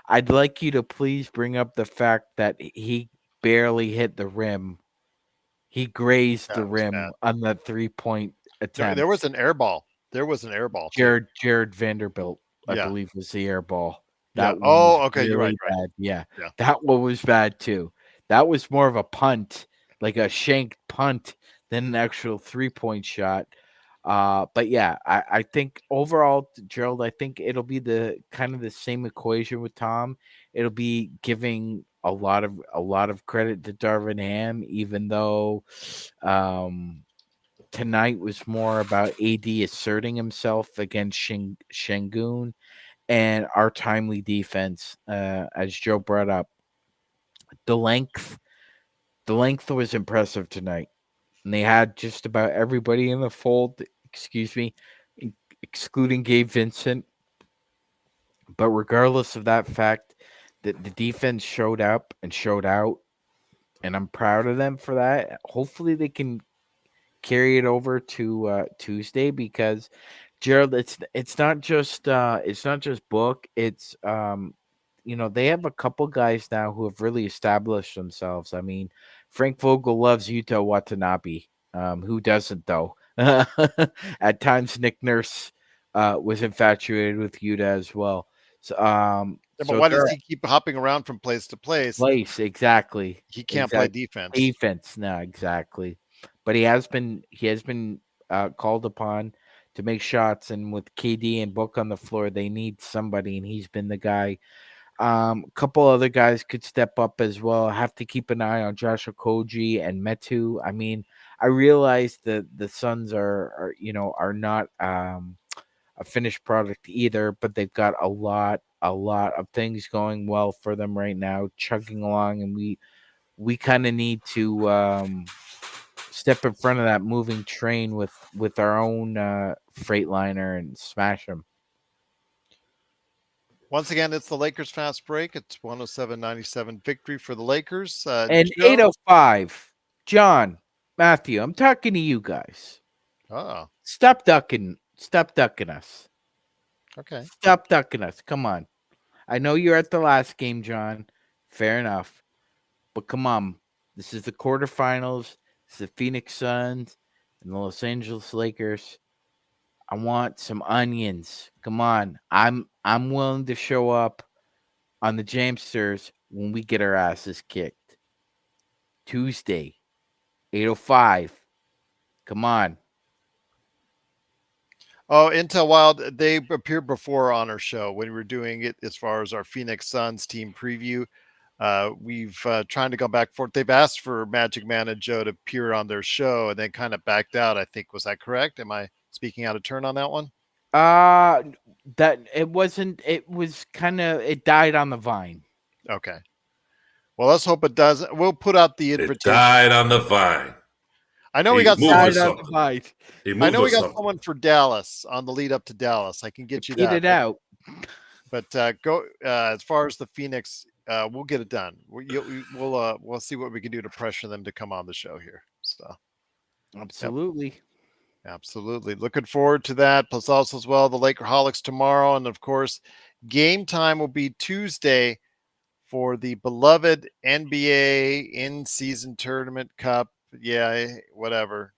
I'd like you to please bring up the fact that he barely hit the rim. He grazed the That was bad. rim on that 3-point There was attempt. an air ball. There was an air ball too. Jared Vanderbilt, I Yeah. believe, was the air ball. Yeah. That one was Oh, okay. You're right. really Right. bad. Yeah, Yeah. that one was bad too. That was more of a punt, like a shanked punt, than an actual 3-point shot. But yeah, I think overall, Gerald, I think it'll be the kind of the same equation with Tom. It'll be giving a lot of credit to Darvin Ham, even though tonight was more about AD asserting himself against Shengun and our timely defense. As Joe brought up, the length, the length was impressive tonight, and they had just about everybody in the fold. Excuse me, excluding Gabe Vincent. But regardless of that fact, the defense showed up and showed out, and I'm proud of them for that. Hopefully, they can carry it over to Tuesday because Gerald, it's not just Book. It's they have a couple guys now who have really established themselves. I mean, Frank Vogel loves Yuta Watanabe. Who doesn't though? At times, Nick Nurse was infatuated with Yuta as well. So, Yeah, but so why does they're he keep hopping around from place to place? place exactly, He can't play exact defense. defense. No, exactly. But he has been called upon to make shots, and with KD and Book on the floor, they need somebody, and he's been the guy. A couple other guys could step up as well. Have to keep an eye on Joshua Koji and Metu. I mean, I realize that the Suns are not a finished product either, but they've got a lot of things going well for them right now, chugging along, and we kind of need to step in front of that moving train with our own Freightliner and smash them. Once again, it's the Lakers fast break. It's 107-97 victory for the Lakers. And Joe. 805, John, Matthew, I'm talking to you guys. Oh, Stop ducking. Stop ducking us. okay. Stop ducking us. Come on. I know you're at the last game, John. Fair enough. But come on. This is the quarterfinals. It's the Phoenix Suns and the Los Angeles Lakers. I want some onions. Come on. I'm willing to show up on the Jamsters when we get our asses kicked. Tuesday, 8:05. Come on. Oh, Intel Wild, they appeared before on our show when we were doing it as far as our Phoenix Suns team preview. We've trying to go back and forth. They've asked for Magic Man and Joe to appear on their show and then kind of backed out, I think. Was that correct? Am I speaking out of turn on that one? Uh that it wasn't it was kind of it died on the vine. Okay. Well, let's hope it does. We'll put out the It invitation. died on the vine. I know we He got moved someone. or Died on the something. vine. He I moved know or we got something. someone for Dallas on the lead up to Dallas. I can get you Eat that. it out. But go as far as the Phoenix, we'll get it done. We'll see what we can do to pressure them to come on the show here. So, yep, Absolutely. absolutely. Looking forward to that. Plus, also as well, the Lakerholics tomorrow, and of course, game time will be Tuesday for the beloved NBA in-season tournament cup. Yeah, whatever.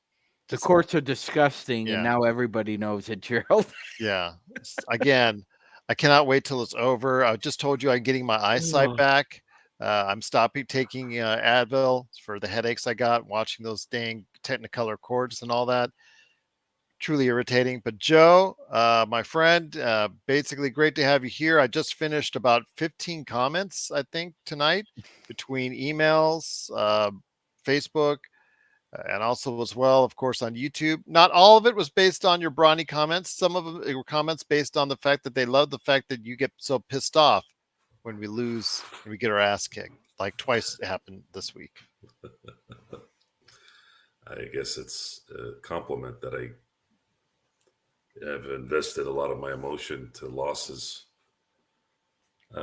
The Just courts are disgusting, and yeah. now everybody knows it, Gerald. Yeah. Again, I cannot wait till it's over. I just told you I'm getting my eyesight Ugh. back. I'm stopping taking Advil for the headaches I got watching those dang Technicolor courts and all that. truly irritating. But Joe, my friend, basically great to have you here. I just finished about 15 comments, I think, tonight between emails, Facebook, and also as well, of course, on YouTube. Not all of it was based on your Bronny comments. Some of them were comments based on the fact that they love the fact that you get so pissed off when we lose and we get our ass kicked. Like twice it happened this week. I guess it's a compliment that I've invested a lot of my emotion to losses.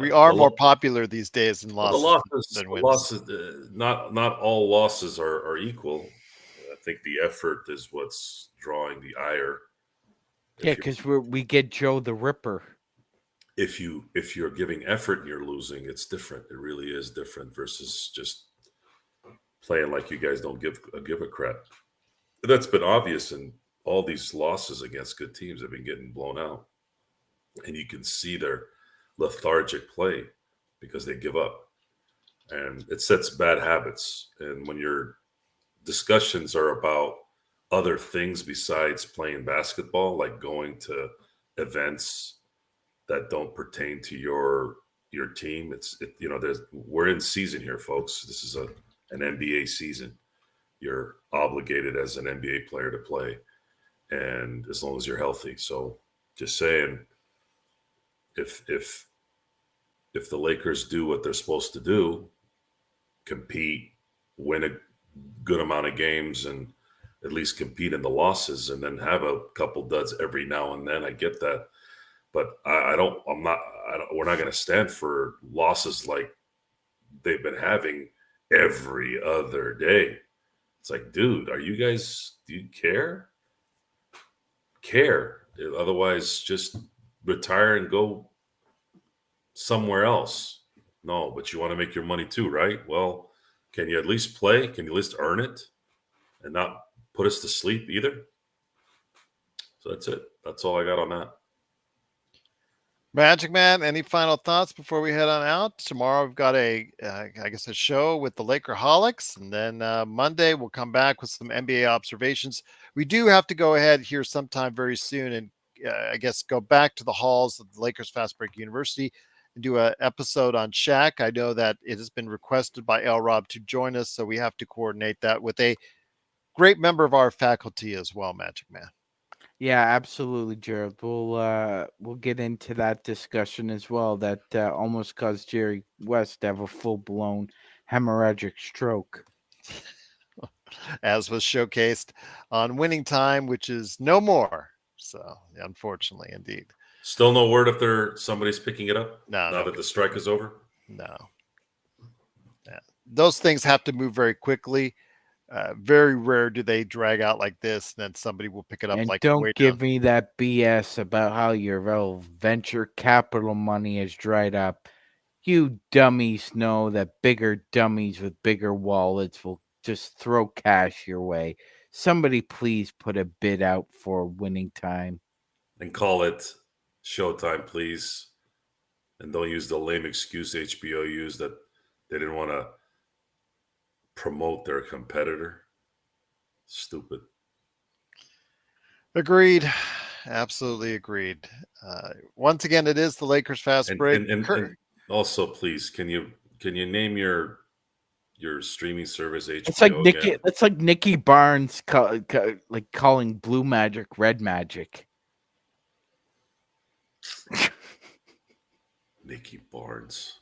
We are more popular these days in losses than wins. Losses, not all losses are equal. I think the effort is what's drawing the ire. Yeah, because we get Joe the Ripper. If you're giving effort and you're losing, it's different. It really is different versus just playing like you guys don't give a crap. That's been obvious in all these losses against good teams. Have been getting blown out, and you can see their lethargic play because they give up, and it sets bad habits. And when your discussions are about other things besides playing basketball, like going to events that don't pertain to your team, we're in season here, folks. This is an NBA season. You're obligated as an NBA player to play, and as long as you're healthy. So just saying, if the Lakers do what they're supposed to do, compete, win a good amount of games, and at least compete in the losses, and then have a couple duds every now and then, I get that. But we're not going to stand for losses like they've been having every other day. It's like, dude, do you care? Care. Otherwise, just retire and go somewhere else. No, but you want to make your money too, right? Well, can you at least play? Can you at least earn it and not put us to sleep either? So that's it. That's all I got on that. Magic Man, any final thoughts before we head on out? Tomorrow we've got a show with the Lakerholics, and then Monday we'll come back with some NBA observations. We do have to go ahead here sometime very soon and I guess go back to the halls of the Lakers Fast Break University and do an episode on Shaq. I know that it has been requested by L. Rob to join us, so we have to coordinate that with a great member of our faculty as well, Magic Man. Yeah, absolutely, Gerald. We'll get into that discussion as well. That almost caused Jerry West to have a full-blown hemorrhagic stroke, as was showcased on Winning Time, which is no more. So, unfortunately, indeed. Still no word if somebody's picking it up? No. Now that the strike is over? No. Yeah. Those things have to move very quickly. Very rare do they drag out like this, and then somebody will pick it up. And like don't give me that BS about how your venture capital money has dried up. You dummies know that bigger dummies with bigger wallets will just throw cash your way. Somebody please put a bid out for Winning Time. And call it Showtime, please. And don't use the lame excuse HBO used that they didn't want to promote their competitor. Stupid. Agreed. Absolutely agreed. Once again, it is the Lakers Fast Break. And also, please, can you name your streaming service HBO? It's like Nicky. Again? It's like Nicky Barnes, like calling blue magic red magic. Nicky Barnes.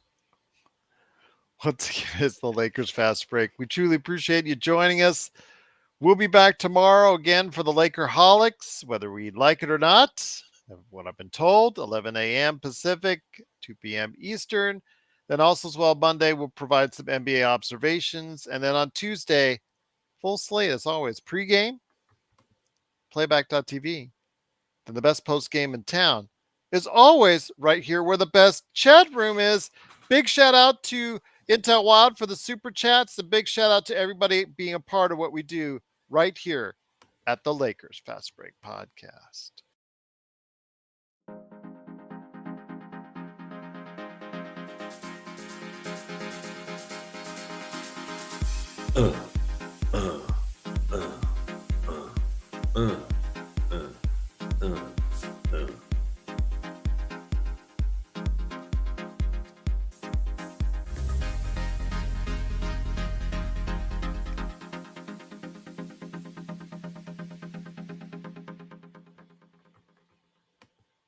Once again, it's the Lakers Fast Break. We truly appreciate you joining us. We'll be back tomorrow again for the Lakerholics, whether we like it or not. What I've been told, 11 a.m. Pacific, 2 p.m. Eastern. Then also as well, Monday, we'll provide some NBA observations. And then on Tuesday, full slate as always. Pre-game, playback.tv. Then the best post game in town is always right here where the best chat room is. Big shout out to Intel Wild for the super chats. A big shout out to everybody being a part of what we do right here at the Lakers Fast Break Podcast. Uh.